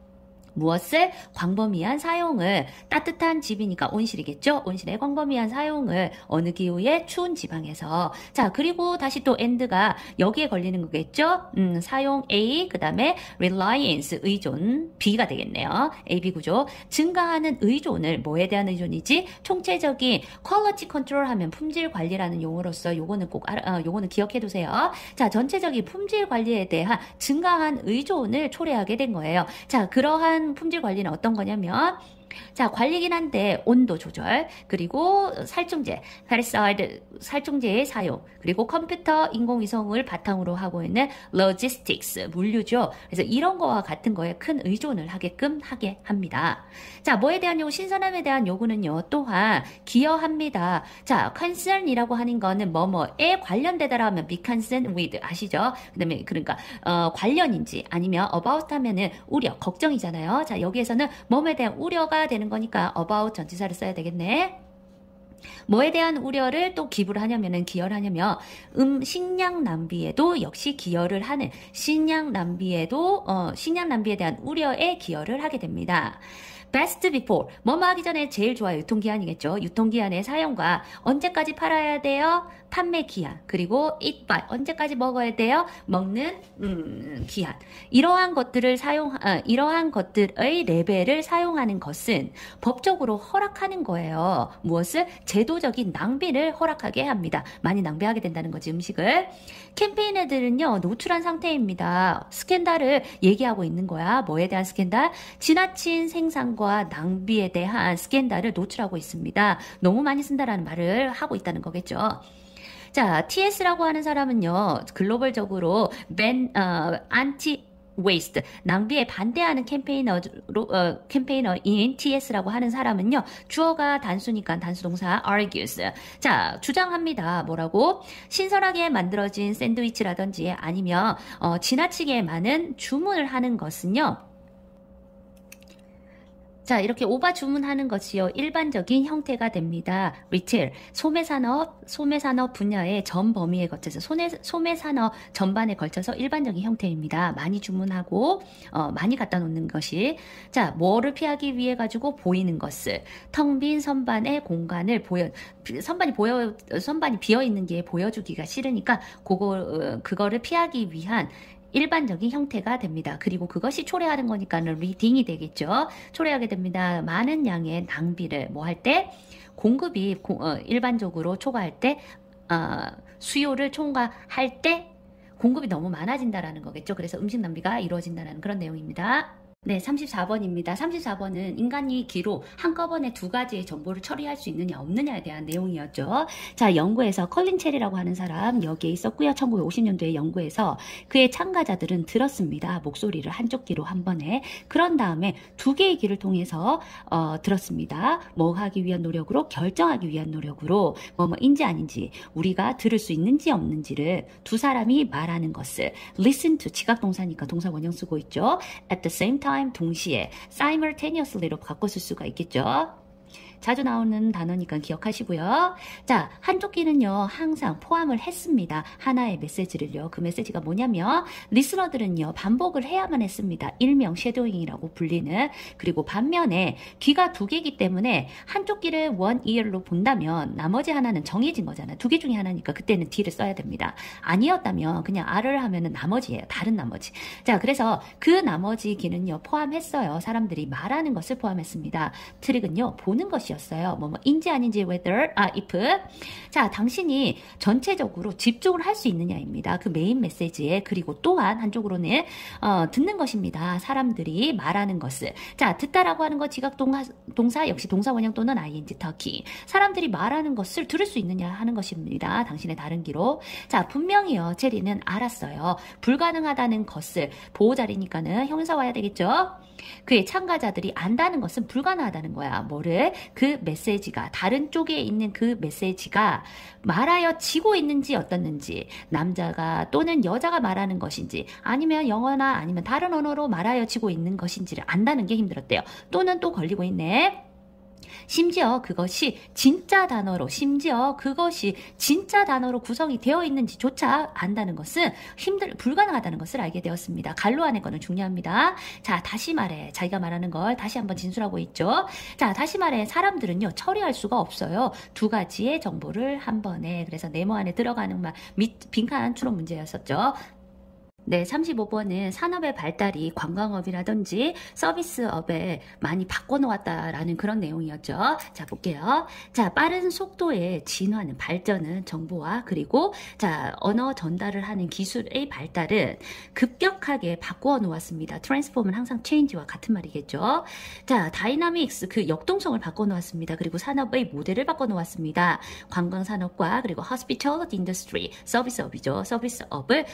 무엇을? 광범위한 사용을 따뜻한 집이니까 온실이겠죠? 온실의 광범위한 사용을 어느 기후에? 추운 지방에서. 자, 그리고 다시 또 and가 여기에 걸리는 거겠죠? 사용 A, 그 다음에 reliance, 의존 B가 되겠네요. A, B 구조. 증가하는 의존을 뭐에 대한 의존이지? 총체적인 quality control 하면 품질 관리라는 용어로서 요거는 꼭 요거는 기억해 두세요. 자, 전체적인 품질 관리에 대한 증가한 의존을 초래하게 된 거예요. 자, 그러한 품질 관리는 어떤 거냐면 자, 관리긴 한데 온도 조절, 그리고 살충제, 페리사이드 살충제의 사용, 그리고 컴퓨터, 인공위성을 바탕으로 하고 있는 로지스틱스, 물류죠. 그래서 이런 거와 같은 거에 큰 의존을 하게끔 하게 합니다. 자, 뭐에 대한 요구, 신선함에 대한 요구는요, 또한 기여합니다. 자, concern이라고 하는 거는 뭐뭐에 관련되다라 하면 be concerned with 아시죠? 그다음에 그러니까 관련인지 아니면 about 하면은 우려, 걱정이잖아요. 자, 여기에서는 뭐뭐에 대한 우려가 되는 거니까 about 전치사를 써야 되겠네. 뭐에 대한 우려를 또 기부를 하냐면은 기여를 하냐면 식량 낭비에도 역시 기여를 하는 식량 낭비에 대한 우려에 기여를 하게 됩니다. best before 뭐뭐 하기 전에 제일 좋아요. 유통기한이겠죠. 유통기한의 사용과 언제까지 팔아야 돼요? 판매 기한, 그리고 eat by 언제까지 먹어야 돼요? 먹는 기한. 이러한 것들의 레벨을 사용하는 것은 법적으로 허락하는 거예요. 무엇을? 제도적인 낭비를 허락하게 합니다. 많이 낭비하게 된다는 거지, 음식을. 캠페인 애들은요, 노출한 상태입니다. 스캔들을 얘기하고 있는 거야. 뭐에 대한 스캔들? 지나친 생산과 낭비에 대한 스캔들을 노출하고 있습니다. 너무 많이 쓴다라는 말을 하고 있다는 거겠죠. 자, TS라고 하는 사람은요, 글로벌적으로 안티 waste, 낭비에 반대하는 캠페이너인 TS라고 하는 사람은요, 주어가 단수니까 단수동사 argues. 자, 주장합니다. 뭐라고? 신선하게 만들어진 샌드위치라든지 아니면 지나치게 많은 주문을 하는 것은요, 자, 이렇게 오바 주문하는 것이요, 일반적인 형태가 됩니다. 리테일, 소매산업 분야의 전 범위에 거쳐서, 소매산업 전반에 걸쳐서 일반적인 형태입니다. 많이 주문하고, 많이 갖다 놓는 것이. 자, 뭐를 피하기 위해 가지고 보이는 것을. 텅 빈 선반의 공간을 선반이 비어 있는 게 보여주기가 싫으니까, 그거를 피하기 위한 일반적인 형태가 됩니다. 그리고 그것이 초래하는 거니까는 리딩이 되겠죠. 초래하게 됩니다. 많은 양의 낭비를 뭐 할 때? 공급이 일반적으로 초과할 때, 수요를 초과할 때 공급이 너무 많아진다라는 거겠죠. 그래서 음식 낭비가 이루어진다는 그런 내용입니다. 네, 34번입니다. 34번은 인간이 기로 한꺼번에 두 가지의 정보를 처리할 수 있느냐 없느냐에 대한 내용이었죠. 자, 연구에서 컬린 체리라고 하는 사람 여기에 있었고요. 1950년도에 연구에서 그의 참가자들은 들었습니다. 목소리를 한쪽 귀로 한 번에. 그런 다음에 두 개의 귀를 통해서 들었습니다. 뭐 하기 위한 노력으로? 결정하기 위한 노력으로 뭐인지 아닌지 우리가 들을 수 있는지 없는지를 두 사람이 말하는 것을 listen to, 지각동사니까 동사 원형 쓰고 있죠. at the same time, 동시에 simultaneously로 바꿔 쓸 수가 있겠죠. 자주 나오는 단어니까 기억하시고요. 자, 한쪽끼는요 항상 포함을 했습니다. 하나의 메시지를요. 그 메시지가 뭐냐면 리스너들은요 반복을 해야만 했습니다. 일명 쉐도잉이라고 불리는. 그리고 반면에 귀가 두 개이기 때문에 한쪽 귀를 one ear로 본다면 나머지 하나는 정해진 거잖아요. 두 개 중에 하나니까 그때는 D를 써야 됩니다. 아니었다면 그냥 R을 하면은 나머지예요. 다른 나머지. 자, 그래서 그 나머지 귀는요 포함했어요. 사람들이 말하는 것을 포함했습니다. 트릭은요 보는 것이었어요. 인지 아닌지 whether, if. 자, 당신이 전체적으로 집중을 할 수 있느냐입니다. 그 메인 메시지에. 그리고 또한 한쪽으로는 듣는 것입니다. 사람들이 말하는 것을. 자, 듣다라고 하는 거 지각 동사 역시 동사 원형 또는 ing 터키. 사람들이 말하는 것을 들을 수 있느냐 하는 것입니다. 당신의 다른 기로. 자, 분명히요 체리는 알았어요. 불가능하다는 것을. 보호자리니까는 형용사 와야 되겠죠. 그의 참가자들이 안다는 것은 불가능하다는 거야. 뭐를? 그 메시지가, 다른 쪽에 있는 그 메시지가 말하여 지고 있는지 어떻는지, 남자가 또는 여자가 말하는 것인지, 아니면 영어나 아니면 다른 언어로 말하여 지고 있는 것인지를 안다는 게 힘들었대요. 또는 또 걸리고 있네. 심지어 그것이 진짜 단어로 구성이 되어 있는지조차 안다는 것은 불가능하다는 것을 알게 되었습니다. 갈로 안의 거는 중요합니다. 자, 다시 말해. 자기가 말하는 걸 다시 한번 진술하고 있죠. 자, 다시 말해. 사람들은요 처리할 수가 없어요. 두 가지의 정보를 한 번에. 그래서 네모 안에 들어가는 말 빈칸 추론 문제였었죠. 네, 35번은 산업의 발달이 관광업이라든지 서비스업에 많이 바꿔놓았다라는 그런 내용이었죠. 자, 볼게요. 자, 빠른 속도의 진화는, 발전은 정보와 그리고 자, 언어 전달을 하는 기술의 발달은 급격하게 바꾸어 놓았습니다. 트랜스폼은 항상 change와 같은 말이겠죠. 자, 다이나믹스, 그 역동성을 바꿔 놓았습니다. 그리고 산업의 모델을 바꿔 놓았습니다. 관광산업과 그리고 hospitality industry, 서비스업이죠. 서비스업의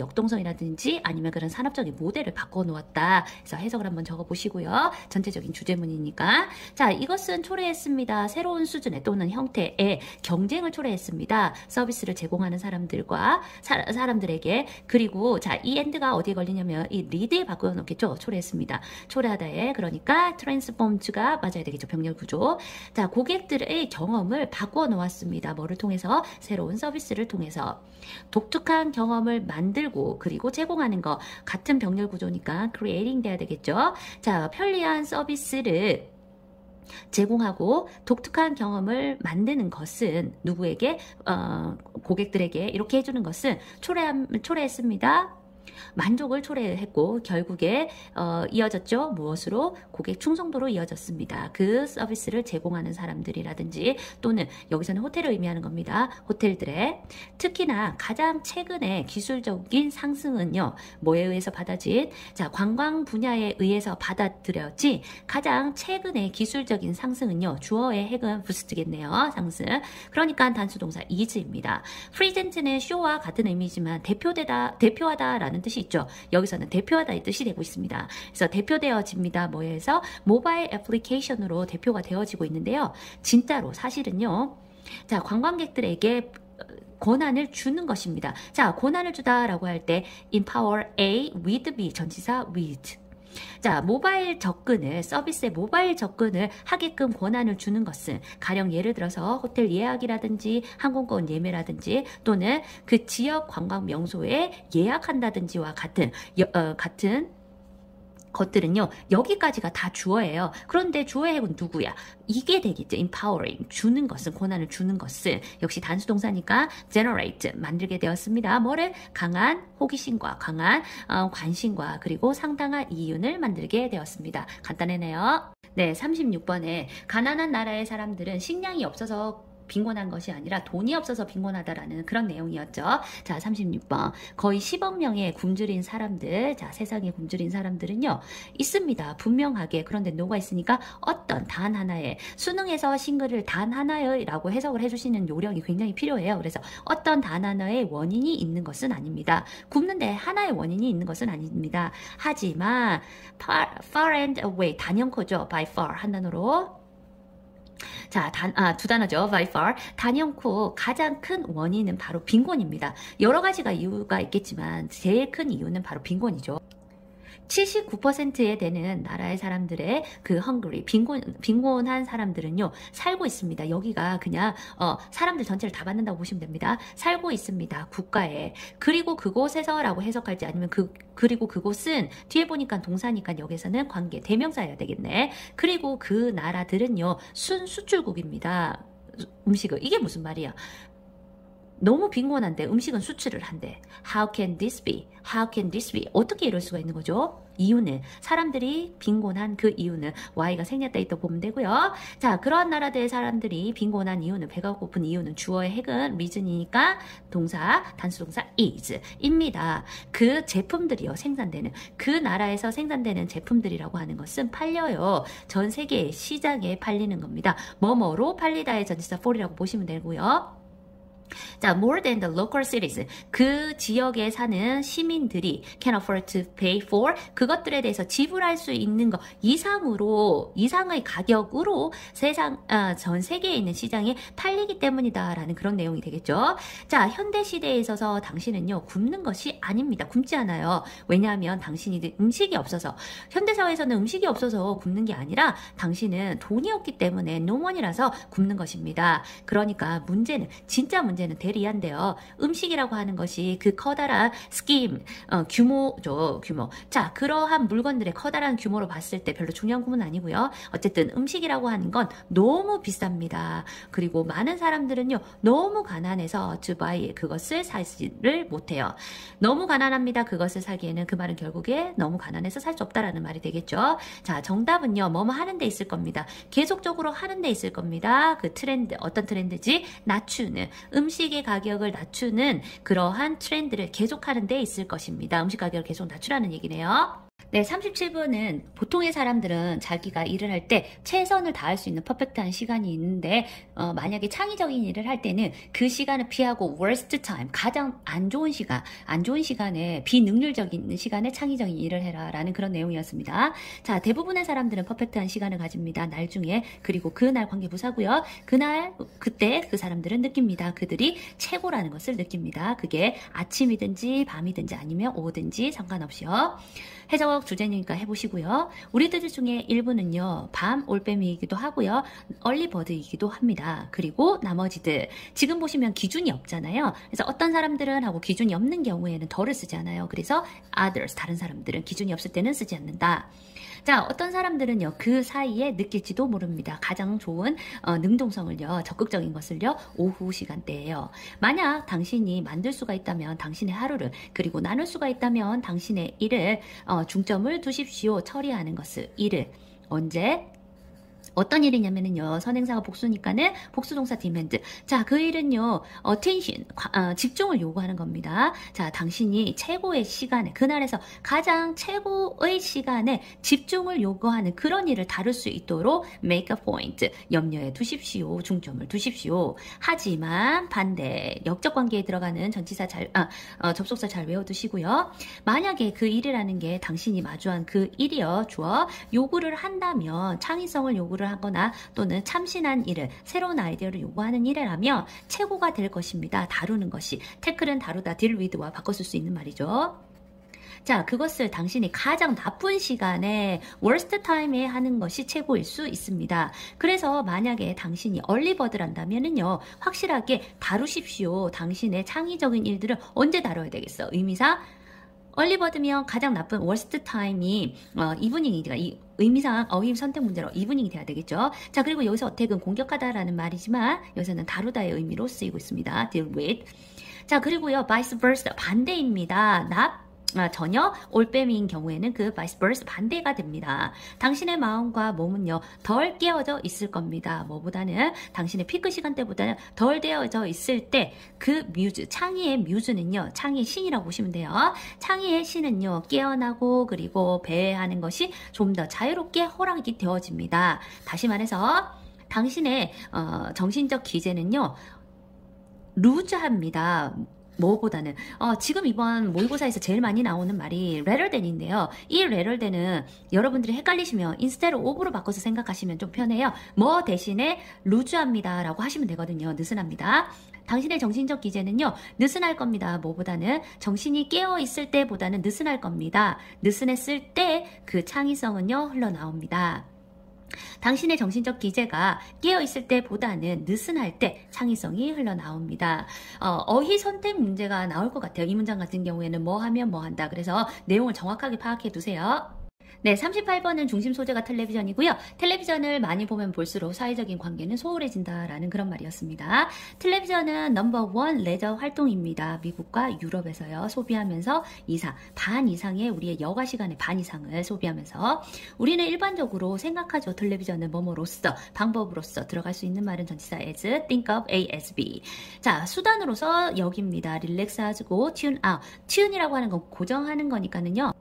역동성이라든지 아니면 그런 산업적인 모델을 바꿔놓았다. 그래서 해석을 한번 적어보시고요. 전체적인 주제문이니까. 자, 이것은 초래했습니다. 새로운 수준의 또는 형태의 경쟁을 초래했습니다. 서비스를 제공하는 사람들과 사람들에게. 그리고 자, 이 엔드가 어디에 걸리냐면 이 리드에 바꿔놓겠죠. 초래했습니다. 초래하다에. 그러니까 트랜스폼즈가 맞아야 되겠죠. 병렬 구조. 자, 고객들의 경험을 바꿔놓았습니다. 뭐를 통해서? 새로운 서비스를 통해서. 독특한 경험을 만들고 그리고 제공하는 거. 같은 병렬 구조니까 creating 돼야 되겠죠. 자, 편리한 서비스를 제공하고 독특한 경험을 만드는 것은 누구에게? 고객들에게 이렇게 해주는 것은 초래했습니다. 만족을 초래했고 결국에 이어졌죠. 무엇으로? 고객 충성도로 이어졌습니다. 그 서비스를 제공하는 사람들이라든지 또는 여기서는 호텔을 의미하는 겁니다. 호텔들의 특히나 가장 최근의 기술적인 상승은요. 뭐에 의해서 받아진? 자, 관광 분야에 의해서 받아들여지 가장 최근의 기술적인 상승은요. 주어의 핵은 부스트겠네요. 상승. 그러니까 단수동사 is입니다. present는 show와 같은 의미지만 대표하다라는 뜻이 있죠. 여기서는 대표하다 이 뜻이 되고 있습니다. 그래서 대표되어집니다. 뭐에서? 모바일 애플리케이션으로 대표가 되어지고 있는데요. 진짜로 사실은요. 자, 관광객들에게 권한을 주는 것입니다. 자, 권한을 주다라고 할 때 empower A with B 전치사 with. 자, 모바일 접근을, 서비스의 모바일 접근을 하게끔 권한을 주는 것은 가령 예를 들어서 호텔 예약이라든지 항공권 예매라든지 또는 그 지역 관광 명소에 예약한다든지와 같은 것들은요. 여기까지가 다 주어예요. 그런데 주어의 핵은 누구야? 이게 되겠죠. empowering, 주는 것은, 권한을 주는 것은 역시 단수동사니까 generate, 만들게 되었습니다. 뭐를? 강한 호기심과 강한 관심과 그리고 상당한 이윤을 만들게 되었습니다. 간단하네요. 네, 36번에 가난한 나라의 사람들은 식량이 없어서 빈곤한 것이 아니라 돈이 없어서 빈곤하다라는 그런 내용이었죠. 자, 36번. 거의 10억 명의 굶주린 사람들, 자, 세상에 굶주린 사람들은요, 있습니다. 분명하게. 그런데 뭐가 있으니까 어떤 단 하나의, 수능에서 싱글을 단 하나의 라고 해석을 해주시는 요령이 굉장히 필요해요. 그래서 어떤 단 하나의 원인이 있는 것은 아닙니다. 굶는데 하나의 원인이 있는 것은 아닙니다. 하지만 far and away, 단연코죠. by far 한 단어로. 자, 두 단어죠. by far. 단연코 가장 큰 원인은 바로 빈곤입니다. 여러 가지가 이유가 있겠지만 제일 큰 이유는 바로 빈곤이죠. 79%에 되는 나라의 사람들의 그 헝그리 빈곤한 사람들은요 살고 있습니다. 여기가 그냥 사람들 전체를 다 받는다고 보시면 됩니다. 살고 있습니다. 국가에. 그리고 그곳에서라고 해석할지 아니면 그리고 그곳은 뒤에 보니까 동사니까 여기서는 관계 대명사여야 되겠네. 그리고 그 나라들은요 순수출국입니다. 음식을. 이게 무슨 말이야? 너무 빈곤한데 음식은 수출을 한대. How can this be? How can this be? 어떻게 이럴 수가 있는 거죠? 이유는 사람들이 빈곤한 그 이유는 Y가 생략돼 있다 보면 되고요. 자, 그런 나라들의 사람들이 빈곤한 이유는 배가 고픈 이유는 주어의 핵은 reason이니까 동사 단수동사 is입니다. 그 제품들이요 생산되는 그 나라에서 생산되는 제품들이라고 하는 것은 팔려요. 전 세계 시장에 팔리는 겁니다. 뭐뭐로 팔리다의 전치사 for이라고 보시면 되고요. 자, more than the local citizens. 그 지역에 사는 시민들이 can afford to pay for. 그것들에 대해서 지불할 수 있는 것 이상의 가격으로 전 세계에 있는 시장에 팔리기 때문이다라는 그런 내용이 되겠죠. 자, 현대 시대에 있어서 당신은요, 굶는 것이 아닙니다. 굶지 않아요. 왜냐하면 당신이 음식이 없어서, 현대사회에서는 음식이 없어서 굶는 게 아니라 당신은 돈이 없기 때문에 노원이라서 굶는 것입니다. 그러니까 진짜 문제는 대리한데요. 음식이라고 하는 것이 그 커다란 스kim, 규모죠, 규모. 자, 그러한 물건들의 커다란 규모로 봤을 때 별로 중요한 부분은 아니고요. 어쨌든 음식이라고 하는 건 너무 비쌉니다. 그리고 많은 사람들은요, 너무 가난해서 to buy 그것을 사지를 못해요. 너무 가난합니다. 그것을 사기에는 그 말은 결국에 너무 가난해서 살 수 없다라는 말이 되겠죠. 자, 정답은요, 뭐뭐 하는 데 있을 겁니다. 계속적으로 하는 데 있을 겁니다. 그 트렌드, 어떤 트렌드지? 낮추는, 음식의 가격을 낮추는 그러한 트렌드를 계속하는 데 있을 것입니다. 음식 가격을 계속 낮추라는 얘기네요. 네, 37번은 보통의 사람들은 자기가 일을 할 때 최선을 다할 수 있는 퍼펙트한 시간이 있는데 만약에 창의적인 일을 할 때는 그 시간을 피하고 worst time, 가장 안 좋은 시간에 비능률적인 시간에 창의적인 일을 해라 라는 그런 내용이었습니다. 자, 대부분의 사람들은 퍼펙트한 시간을 가집니다. 날 중에. 그리고 그날 관계부사고요. 그때 그 사람들은 느낍니다. 그들이 최고라는 것을 느낍니다. 그게 아침이든지 밤이든지 아니면 오후든지 상관없이요. 해석 주제니까 해보시고요. 우리들 중에 일부는요, 밤 올빼미이기도 하고요, 얼리버드이기도 합니다. 그리고 나머지들, 지금 보시면 기준이 없잖아요. 그래서 어떤 사람들은 하고 기준이 없는 경우에는 덜을 쓰지 않아요. 그래서 others, 다른 사람들은 기준이 없을 때는 쓰지 않는다. 자, 어떤 사람들은요, 그 사이에 느낄지도 모릅니다. 가장 좋은 능동성을요, 적극적인 것을요, 오후 시간대예요. 만약 당신이 만들 수가 있다면 당신의 하루를, 그리고 나눌 수가 있다면 당신의 일을 중점을 두십시오. 처리하는 것을, 일을. 언제? 어떤 일이냐면은요, 선행사가 복수니까는 복수동사 demand. 자, 그 일은요, attention, 집중을 요구하는 겁니다. 자, 당신이 최고의 시간에, 그날에서 가장 최고의 시간에 집중을 요구하는 그런 일을 다룰 수 있도록 make a point, 염려해 두십시오. 중점을 두십시오. 하지만 반대, 역적 관계에 들어가는 전치사 접속사 잘 외워두시고요. 만약에 그 일이라는 게 당신이 마주한 그 일이요, 주어, 요구를 한다면, 창의성을 요구를 하거나 또는 참신한 일을, 새로운 아이디어를 요구하는 일이라면 최고가 될 것입니다. 다루는 것이. 태클은 다루다, deal with와 바꿔쓸 수 있는 말이죠. 자, 그것을 당신이 가장 나쁜 시간에 worst time에 하는 것이 최고일 수 있습니다. 그래서 만약에 당신이 얼리버드란다면은요, 확실하게 다루십시오. 당신의 창의적인 일들을 언제 다뤄야 되겠어? 의미상 얼리버드면 가장 나쁜 worst time이 이브닝이니까 의미상 어휘 선택 문제로 이브닝이 돼야 되겠죠. 자, 그리고 여기서 어택은 공격하다라는 말이지만 여기서는 다루다의 의미로 쓰이고 있습니다. deal with. 자, 그리고요, vice versa 반대입니다. 전혀 올빼미인 경우에는 그 vice versa 반대가 됩니다. 당신의 마음과 몸은요, 덜 깨어져 있을 겁니다. 뭐보다는 당신의 피크 시간대보다는 덜 되어져 있을 때 그 뮤즈, 창의의 뮤즈는요, 창의의 신이라고 보시면 돼요. 창의의 신은요, 깨어나고 그리고 배회하는 것이 좀 더 자유롭게 허락이 되어집니다. 다시 말해서 당신의 정신적 기제는요, 루즈합니다. 뭐보다는 지금 이번 모의고사에서 제일 많이 나오는 말이 rather than인데요. 이 rather than은 여러분들이 헷갈리시면 instead of로 바꿔서 생각하시면 좀 편해요. 뭐 대신에 루즈합니다 라고 하시면 되거든요. 느슨합니다. 당신의 정신적 기제는요, 느슨할 겁니다. 뭐보다는 정신이 깨어있을 때보다는 느슨할 겁니다. 느슨했을 때 그 창의성은요 흘러나옵니다. 당신의 정신적 기제가 깨어있을 때보다는 느슨할 때 창의성이 흘러나옵니다. 어휘 선택 문제가 나올 것 같아요. 이 문장 같은 경우에는 뭐 하면 뭐 한다. 그래서 내용을 정확하게 파악해 두세요. 네, 38번은 중심 소재가 텔레비전이고요. 텔레비전을 많이 보면 볼수록 사회적인 관계는 소홀해진다라는 그런 말이었습니다. 텔레비전은 넘버1 레저 활동입니다. 미국과 유럽에서요. 소비하면서 반 이상의 우리의 여가 시간의 반 이상을 소비하면서 우리는 일반적으로 생각하죠. 텔레비전은 뭐뭐로서, 방법으로서 들어갈 수 있는 말은 전치사 as, think of, ASB. 자, 수단으로서 여기입니다. 릴렉스하고 tune out. tune이라고 하는 건 고정하는 거니까는요.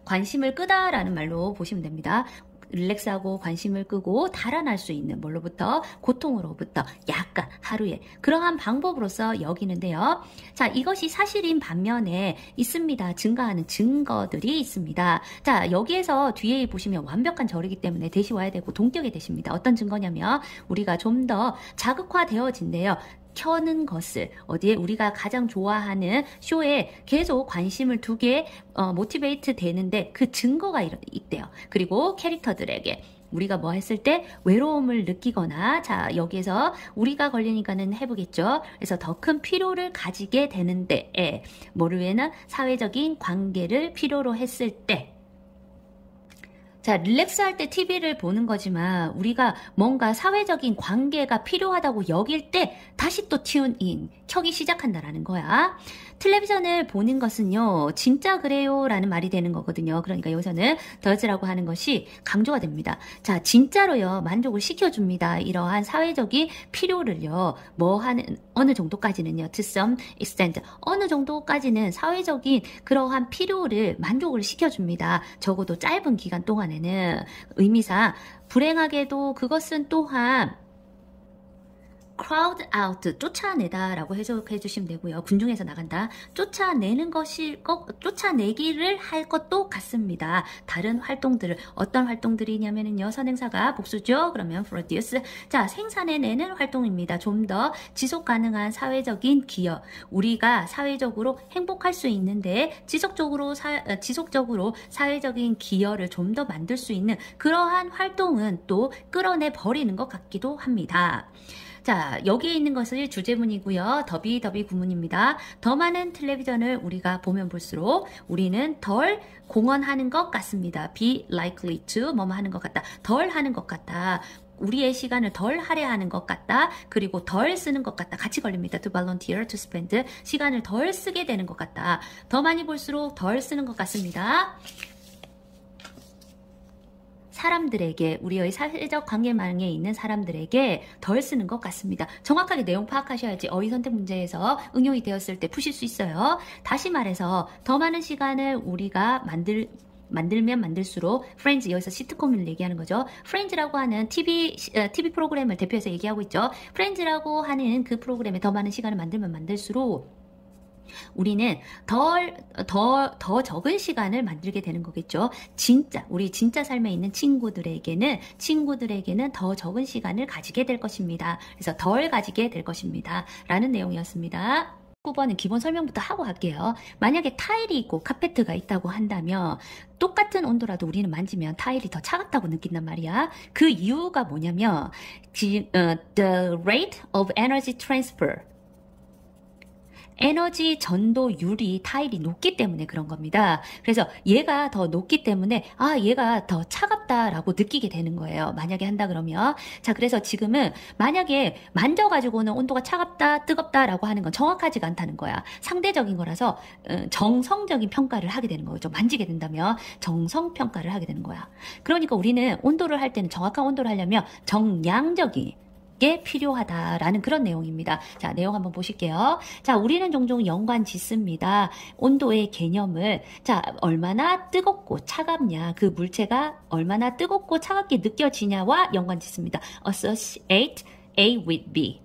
관심을 끄다라는 말로 보시면 됩니다. 릴렉스하고 관심을 끄고 달아날 수 있는 뭘로부터? 고통으로부터 약간 하루에 그러한 방법으로서 여기는데요. 자, 이것이 사실인 반면에 있습니다. 증가하는 증거들이 있습니다. 자, 여기에서 뒤에 보시면 완벽한 절이기 때문에 대시 와야 되고 동격의 대시입니다. 어떤 증거냐면 우리가 좀 더 자극화되어진대요. 켜는 것을 어디에 우리가 가장 좋아하는 쇼에 계속 관심을 두게 모티베이트 되는데 그 증거가 있대요. 그리고 캐릭터들에게 우리가 뭐 했을 때 외로움을 느끼거나 자 여기에서 우리가 걸리니까는 해보겠죠. 그래서 더 큰 필요를 가지게 되는데 뭐를 위해는 사회적인 관계를 필요로 했을 때 자, 릴렉스 할 때 TV를 보는 거지만 우리가 뭔가 사회적인 관계가 필요하다고 여길 때 다시 또 튠인, 켜기 시작한다라는 거야. 텔레비전을 보는 것은요, 진짜 그래요 라는 말이 되는 거거든요. 그러니까 여기서는 does라고 하는 것이 강조가 됩니다. 자, 진짜로요, 만족을 시켜줍니다. 이러한 사회적인 필요를요, 어느 정도까지는요, to some extent, 어느 정도까지는 사회적인 그러한 필요를 만족을 시켜줍니다. 적어도 짧은 기간 동안에는 의미상 불행하게도 그것은 또한 crowd out, 쫓아내다라고 해석해 주시면 되고요. 군중에서 나간다. 쫓아내기를 할 것도 같습니다. 다른 활동들을, 어떤 활동들이냐면요. 선행사가 복수죠. 그러면 produce. 자, 생산해내는 활동입니다. 좀 더 지속 가능한 사회적인 기여. 우리가 사회적으로 행복할 수 있는데 지속적으로 사회적인 기여를 좀 더 만들 수 있는 그러한 활동은 또 끌어내 버리는 것 같기도 합니다. 자, 여기에 있는 것이 주제문이고요. 더비 구문입니다. 더 많은 텔레비전을 우리가 보면 볼수록 우리는 덜 공헌하는 것 같습니다. be likely to 뭐뭐 하는 것 같다. 덜 하는 것 같다. 우리의 시간을 덜 할애하는 것 같다. 그리고 덜 쓰는 것 같다. 같이 걸립니다. to volunteer, to spend. 시간을 덜 쓰게 되는 것 같다. 더 많이 볼수록 덜 쓰는 것 같습니다. 사람들에게, 우리의 사회적 관계망에 있는 사람들에게 덜 쓰는 것 같습니다. 정확하게 내용 파악하셔야지 어휘 선택 문제에서 응용이 되었을 때 푸실 수 있어요. 다시 말해서 더 많은 시간을 우리가 만들면 만들수록 프렌즈, 여기서 시트콤을 얘기하는 거죠. 프렌즈라고 하는 TV 프로그램을 대표해서 얘기하고 있죠. 프렌즈라고 하는 그 프로그램에 더 많은 시간을 만들면 만들수록 우리는 더 적은 시간을 만들게 되는 거겠죠. 우리 진짜 삶에 있는 친구들에게는 더 적은 시간을 가지게 될 것입니다. 그래서 덜 가지게 될 것입니다. 라는 내용이었습니다. 9번은 기본 설명부터 하고 갈게요. 만약에 타일이 있고 카페트가 있다고 한다면 똑같은 온도라도 우리는 만지면 타일이 더 차갑다고 느낀단 말이야. 그 이유가 뭐냐면 the rate of energy transfer, 에너지 전도율이 타일이 높기 때문에 그런 겁니다. 그래서 얘가 더 높기 때문에 얘가 더 차갑다라고 느끼게 되는 거예요. 만약에 한다 그러면. 자, 그래서 지금은 만약에 만져가지고는 온도가 차갑다, 뜨겁다라고 하는 건 정확하지가 않다는 거야. 상대적인 거라서 정성적인 평가를 하게 되는 거죠. 만지게 된다면 정성 평가를 하게 되는 거야. 그러니까 우리는 온도를 할 때는 정확한 온도를 하려면 정량적인 게 필요하다라는 그런 내용입니다. 자, 내용 한번 보실게요. 자, 우리는 종종 연관 짓습니다. 온도의 개념을, 자, 얼마나 뜨겁고 차갑냐, 그 물체가 얼마나 뜨겁고 차갑게 느껴지냐와 연관 짓습니다. Associate A with B.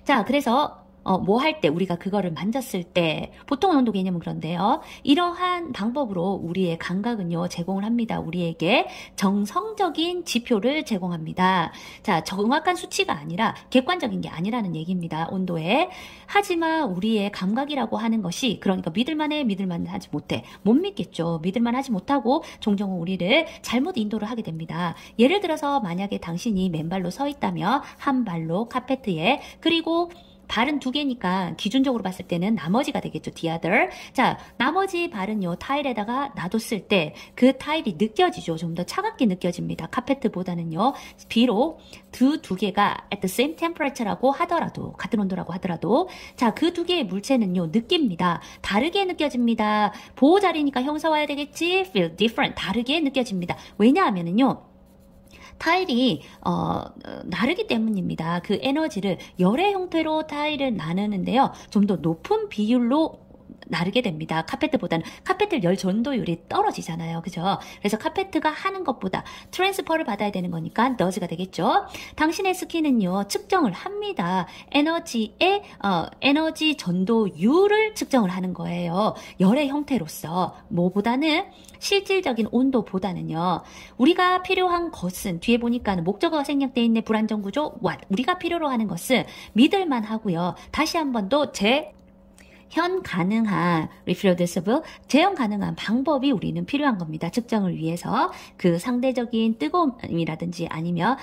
자, 그래서 뭐 할 때, 우리가 그거를 만졌을 때, 보통 온도 개념은 그런데요. 이러한 방법으로 우리의 감각은요, 제공을 합니다. 우리에게 정성적인 지표를 제공합니다. 자, 정확한 수치가 아니라 객관적인 게 아니라는 얘기입니다. 온도에. 하지만 우리의 감각이라고 하는 것이, 그러니까 믿을만 하지 못해. 못 믿겠죠. 믿을만 하지 못하고 종종 우리를 잘못 인도를 하게 됩니다. 예를 들어서 만약에 당신이 맨발로 서 있다면 한 발로 카페트에, 그리고 발은 두 개니까 기준적으로 봤을 때는 나머지가 되겠죠. the other. 자, 나머지 발은요, 타일에다가 놔뒀을 때 그 타일이 느껴지죠. 좀 더 차갑게 느껴집니다. 카페트보다는요. 비록 두 개가 at the same temperature라고 하더라도, 같은 온도라고 하더라도, 자, 그 두 개의 물체는요, 느낍니다. 다르게 느껴집니다. 보호자리니까 형사 와야 되겠지. feel different. 다르게 느껴집니다. 왜냐하면은요, 타일이 나르기 때문입니다. 그 에너지를 열의 형태로 타일을 나누는데요. 좀 더 높은 비율로 나르게 됩니다. 카페트보다는. 카페트 열 전도율이 떨어지잖아요. 그죠? 그래서 카페트가 하는 것보다 트랜스퍼를 받아야 되는 거니까 너즈가 되겠죠. 당신의 스킨은요, 측정을 합니다. 에너지 전도율을 측정을 하는 거예요. 열의 형태로서. 뭐보다는 실질적인 온도보다는요. 우리가 필요한 것은, 뒤에 보니까는 목적어가 생략되어 있네. 불안정 구조. what. 우리가 필요로 하는 것은 믿을만 하고요. 다시 한 번 더 현 가능한 reproducible, 재현 가능한 방법이 우리는 필요한 겁니다. 측정을 위해서. 그 상대적인 뜨거움이라든지 아니면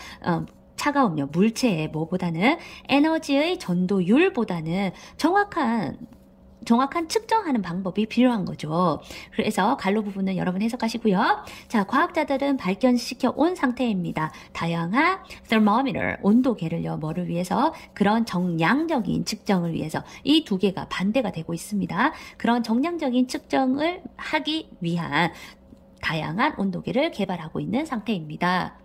차가움요, 물체의 뭐보다는 에너지의 전도율보다는 정확한 측정하는 방법이 필요한 거죠. 그래서 갈로 부분은 여러분 해석하시고요. 자, 과학자들은 발견시켜 온 상태입니다. 다양한 thermometer, 온도계를요, 뭐를 위해서? 그런 정량적인 측정을 위해서. 이 두 개가 반대가 되고 있습니다. 그런 정량적인 측정을 하기 위한 다양한 온도계를 개발하고 있는 상태입니다.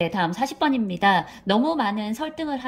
네, 다음 40번입니다. 너무 많은 설득을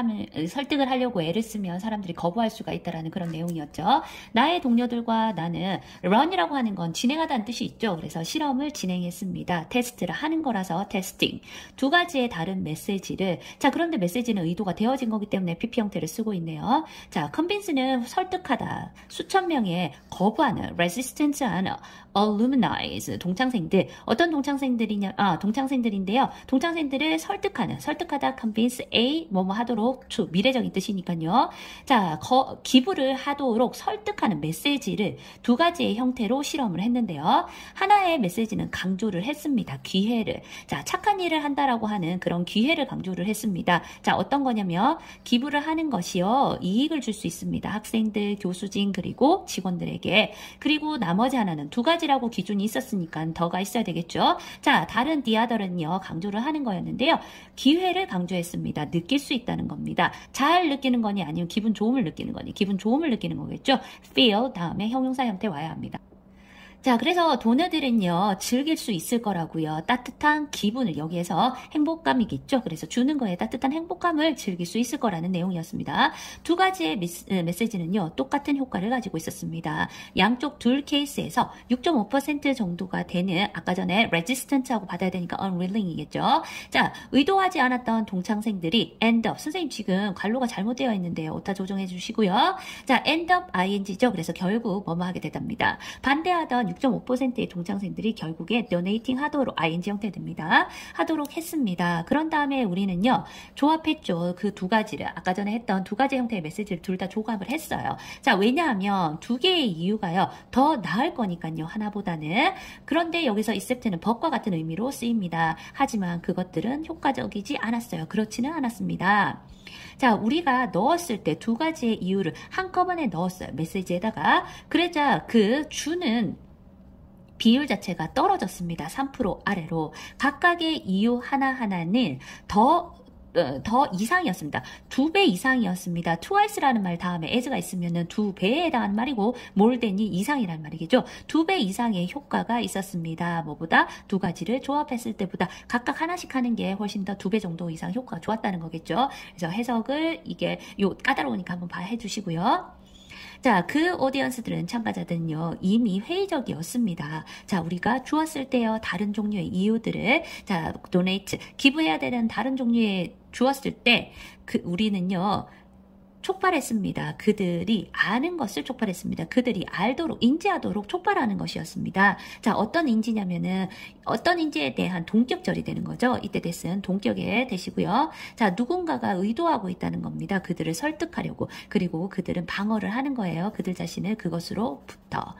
하려고 애를 쓰면 사람들이 거부할 수가 있다라는 그런 내용이었죠. 나의 동료들과 나는 run이라고 하는 건 진행하다는 뜻이 있죠. 그래서 실험을 진행했습니다. 테스트를 하는 거라서 테스팅. 두 가지의 다른 메시지를, 자, 그런데 메시지는 의도가 되어진 거기 때문에 PP 형태를 쓰고 있네요. 자, convince는 설득하다. 수천 명의 거부하는, resistance하는, alumni, 동창생들. 어떤 동창생들이냐, 동창생들인데요. 동창생들을 설득하다, convince A, 뭐뭐 하도록, 미래적인 뜻이니까요. 자, 기부를 하도록 설득하는 메시지를 두 가지의 형태로 실험을 했는데요. 하나의 메시지는 강조를 했습니다. 기회를. 자, 착한 일을 한다라고 하는 그런 기회를 강조를 했습니다. 자, 어떤 거냐면, 기부를 하는 것이요, 이익을 줄 수 있습니다. 학생들, 교수진, 그리고 직원들에게. 그리고 나머지 하나는 두 가지라고 기준이 있었으니까 더가 있어야 되겠죠. 자, 다른 the other는요, 강조를 하는 거였는데요. 기회를 강조했습니다. 느낄 수 있다는 겁니다. 잘 느끼는 거니 아니면 기분 좋음을 느끼는 거니. 기분 좋음을 느끼는 거겠죠. feel 다음에 형용사 형태 와야 합니다. 자, 그래서 도너들은요, 즐길 수 있을 거라고요. 따뜻한 기분을, 여기에서 행복감이겠죠. 그래서 주는 거에 따뜻한 행복감을 즐길 수 있을 거라는 내용이었습니다. 두 가지의 메시지는요, 똑같은 효과를 가지고 있었습니다. 양쪽 둘 케이스에서 6.5% 정도가 되는, 아까 전에 resistant하고 받아야 되니까 unwilling이겠죠. 자, 의도하지 않았던 동창생들이 end up, 선생님 지금 관로가 잘못되어 있는데요. 오타 조정해 주시고요. 자, end up ing죠. 그래서 결국 뭐뭐 하게 되답니다. 반대하던 6.5%의 동창생들이 결국에 donating 하도록, ing 형태 됩니다. 하도록 했습니다. 그런 다음에 우리는요, 조합했죠. 그 두 가지를, 아까 전에 했던 두 가지 형태의 메시지를 둘 다 조합을 했어요. 자, 왜냐하면 두 개의 이유가요, 더 나을 거니까요, 하나보다는. 그런데 여기서 except는 but과 같은 의미로 쓰입니다. 하지만 그것들은 효과적이지 않았어요. 그렇지는 않았습니다. 자, 우리가 넣었을 때 두 가지의 이유를 한꺼번에 넣었어요. 메시지에다가. 그러자 그 주는 비율 자체가 떨어졌습니다. 3% 아래로. 각각의 이유 하나하나는 더 이상이었습니다. 2배 이상이었습니다. twice라는 말 다음에 as가 있으면은 2배에 해당하는 말이고, more than이 이상이라는 말이겠죠. 2배 이상의 효과가 있었습니다. 뭐보다? 두 가지를 조합했을 때보다 각각 하나씩 하는 게 훨씬 더 2배 정도 이상 효과가 좋았다는 거겠죠. 그래서 해석을 이게 까다로우니까 한번 해주시고요. 자, 그 오디언스들은, 참가자들은요, 이미 회의적이었습니다. 자, 우리가 주었을 때요, 다른 종류의 이유들을, 자, donate, 기부해야 되는 다른 종류의 주었을 때, 우리는요, 촉발했습니다. 그들이 아는 것을 촉발했습니다. 그들이 알도록, 인지하도록 촉발하는 것이었습니다. 자, 어떤 인지냐면은 어떤 인지에 대한 동격절이 되는 거죠. 이때 됐은 동격의 대시고요. 자, 누군가가 의도하고 있다는 겁니다. 그들을 설득하려고. 그리고 그들은 방어를 하는 거예요. 그들 자신을 그것으로부터.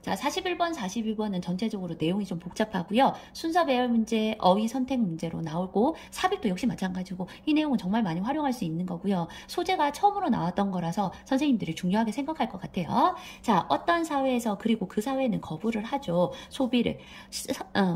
자, 41번, 42번은 전체적으로 내용이 좀 복잡하고요. 순서 배열 문제, 어휘 선택 문제로 나오고 삽입도 역시 마찬가지고 이 내용은 정말 많이 활용할 수 있는 거고요. 소재가 처음으로 나왔던 거라서 선생님들이 중요하게 생각할 것 같아요. 자, 어떤 사회에서 그리고 그 사회는 거부를 하죠. 소비를,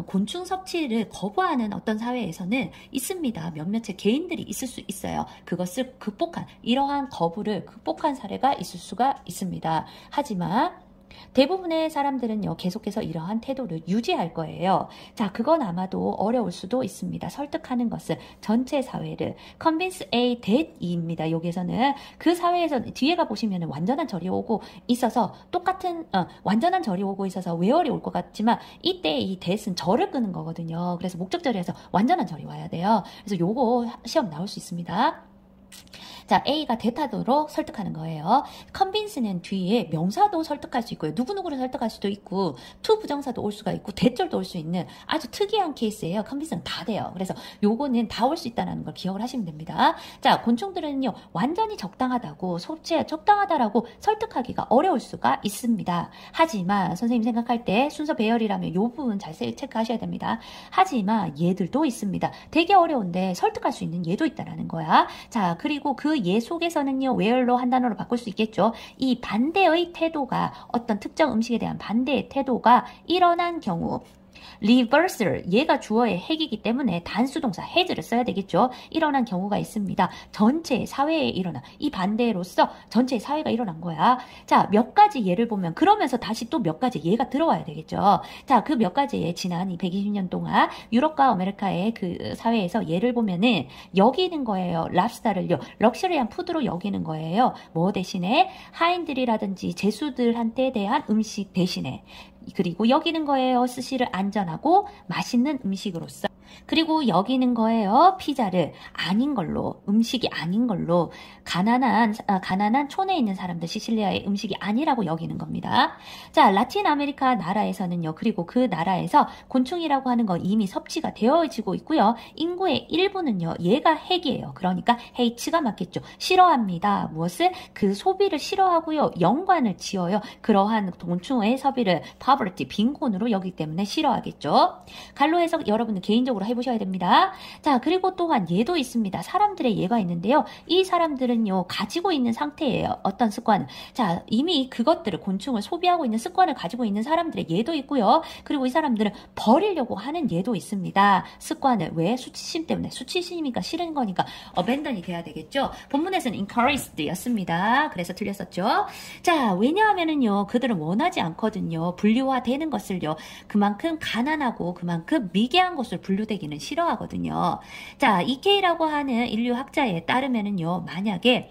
곤충 섭취를 거부하는 어떤 사회에서는 있습니다. 몇몇의 개인들이 있을 수 있어요. 그것을 극복한, 이러한 거부를 극복한 사례가 있을 수가 있습니다. 하지만 대부분의 사람들은요, 계속해서 이러한 태도를 유지할 거예요. 자, 그건 아마도 어려울 수도 있습니다. 설득하는 것을, 전체 사회를. convince A that E입니다. 여기에서는 그 사회에서 뒤에 가보시면 완전한 절이 오고 있어서 똑같은, 완전한 절이 오고 있어서 where이 올 것 같지만 이때 이 that은 절을 끄는 거거든요. 그래서 목적절에서 완전한 절이 와야 돼요. 그래서 요거 시험 나올 수 있습니다. 자, A가 대타도로 설득하는 거예요. convince는 뒤에 명사도 설득할 수 있고요. 누구누구를 설득할 수도 있고 to 부정사도 올 수가 있고 대절도 올 수 있는 아주 특이한 케이스예요. convince는 다 돼요. 그래서 요거는 다 올 수 있다는 걸 기억을 하시면 됩니다. 자, 곤충들은요, 완전히 적당하다고, 섭취에 적당하다라고 설득하기가 어려울 수가 있습니다. 하지만 선생님 생각할 때 순서 배열이라면 요 부분 잘 체크하셔야 됩니다. 하지만 얘들도 있습니다. 되게 어려운데 설득할 수 있는 얘도 있다라는 거야. 자, 그리고 그 얘 속에서는요, where로 한 단어로 바꿀 수 있겠죠. 이 반대의 태도가, 어떤 특정 음식에 대한 반대의 태도가 일어난 경우, reversal, 얘가 주어의 핵이기 때문에 단수동사 has를 써야 되겠죠. 일어난 경우가 있습니다. 전체 사회에 일어난, 이 반대로서 전체 사회가 일어난 거야. 자, 몇 가지 예를 보면 그러면서 다시 또 몇 가지 예가 들어와야 되겠죠. 자, 그 몇 가지 예, 지난 이 120년 동안 유럽과 아메리카의 그 사회에서 예를 보면은 여기는 거예요. 랍스타를요, 럭셔리한 푸드로 여기는 거예요. 뭐 대신에 하인들이라든지 제수들한테 대한 음식 대신에. 그리고 여기는 거예요. 스시를 안전하고 맛있는 음식으로서. 그리고 여기는 거예요. 피자를 아닌 걸로, 음식이 아닌 걸로, 가난한 촌에 있는 사람들, 시칠리아의 음식이 아니라고 여기는 겁니다. 자, 라틴 아메리카 나라에서는요, 그리고 그 나라에서 곤충이라고 하는 건 이미 섭취가 되어지고 있고요. 인구의 일부는요, 얘가 핵이에요. 그러니까 H가 맞겠죠. 싫어합니다. 무엇을? 그 소비를 싫어하고요. 연관을 지어요. 그러한 곤충의 소비를 poverty, 빈곤으로 여기기 때문에 싫어하겠죠. 갈로 해석 여러분들 개인적으로 해보셔야 됩니다. 자, 그리고 또한 예도 있습니다. 사람들의 예가 있는데요. 이 사람들은요, 가지고 있는 상태예요. 어떤 습관. 자, 이미 그것들을, 곤충을 소비하고 있는 습관을 가지고 있는 사람들의 예도 있고요. 그리고 이 사람들은 버리려고 하는 예도 있습니다. 습관을. 왜? 수치심 때문에. 수치심이니까 싫은 거니까 abandon이 돼야 되겠죠. 본문에서는 encouraged 였습니다. 그래서 틀렸었죠. 자, 왜냐하면은요, 그들은 원하지 않거든요. 분류화되는 것을요. 그만큼 가난하고 그만큼 미개한 것을 분류되기는 싫어하거든요. 자, 이케이라고 하는 인류학자에 따르면은요, 만약에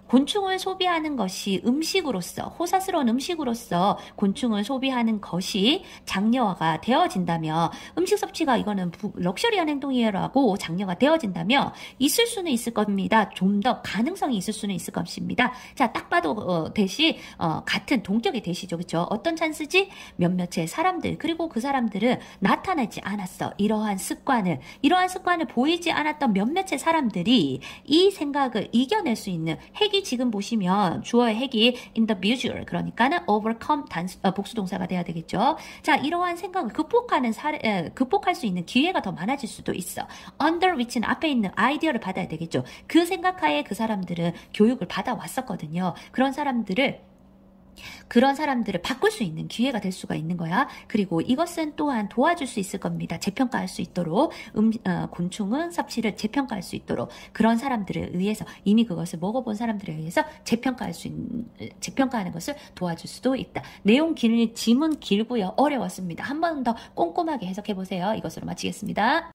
곤충을 소비하는 것이 음식으로서, 호사스러운 음식으로서 곤충을 소비하는 것이 장려화가 되어진다면, 음식 섭취가 이거는 럭셔리한 행동이라고 장려가 되어진다면 있을 수는 있을 겁니다. 좀 더 가능성이 있을 수는 있을 것입니다. 자, 딱 봐도 같은 동격의 대시죠. 그렇죠? 어떤 찬스지? 몇몇의 사람들, 그리고 그 사람들은 나타나지 않았어. 이러한 습관을 보이지 않았던 몇몇의 사람들이 이 생각을 이겨낼 수 있는 핵이, 지금 보시면 주어의 핵이 in the visual, 그러니까는 overcome 복수동사가 돼야 되겠죠. 자, 이러한 생각을 극복할 수 있는 기회가 더 많아질 수도 있어. under which는 앞에 있는 아이디어를 받아야 되겠죠. 그 생각하에 그 사람들은 교육을 받아왔었거든요. 그런 사람들을 바꿀 수 있는 기회가 될 수가 있는 거야. 그리고 이것은 또한 도와줄 수 있을 겁니다. 재평가할 수 있도록, 곤충은 섭취를 재평가할 수 있도록, 그런 사람들에 의해서, 이미 그것을 먹어본 사람들에 의해서 재평가하는 것을 도와줄 수도 있다. 지문 길고요. 어려웠습니다. 한 번 더 꼼꼼하게 해석해 보세요. 이것으로 마치겠습니다.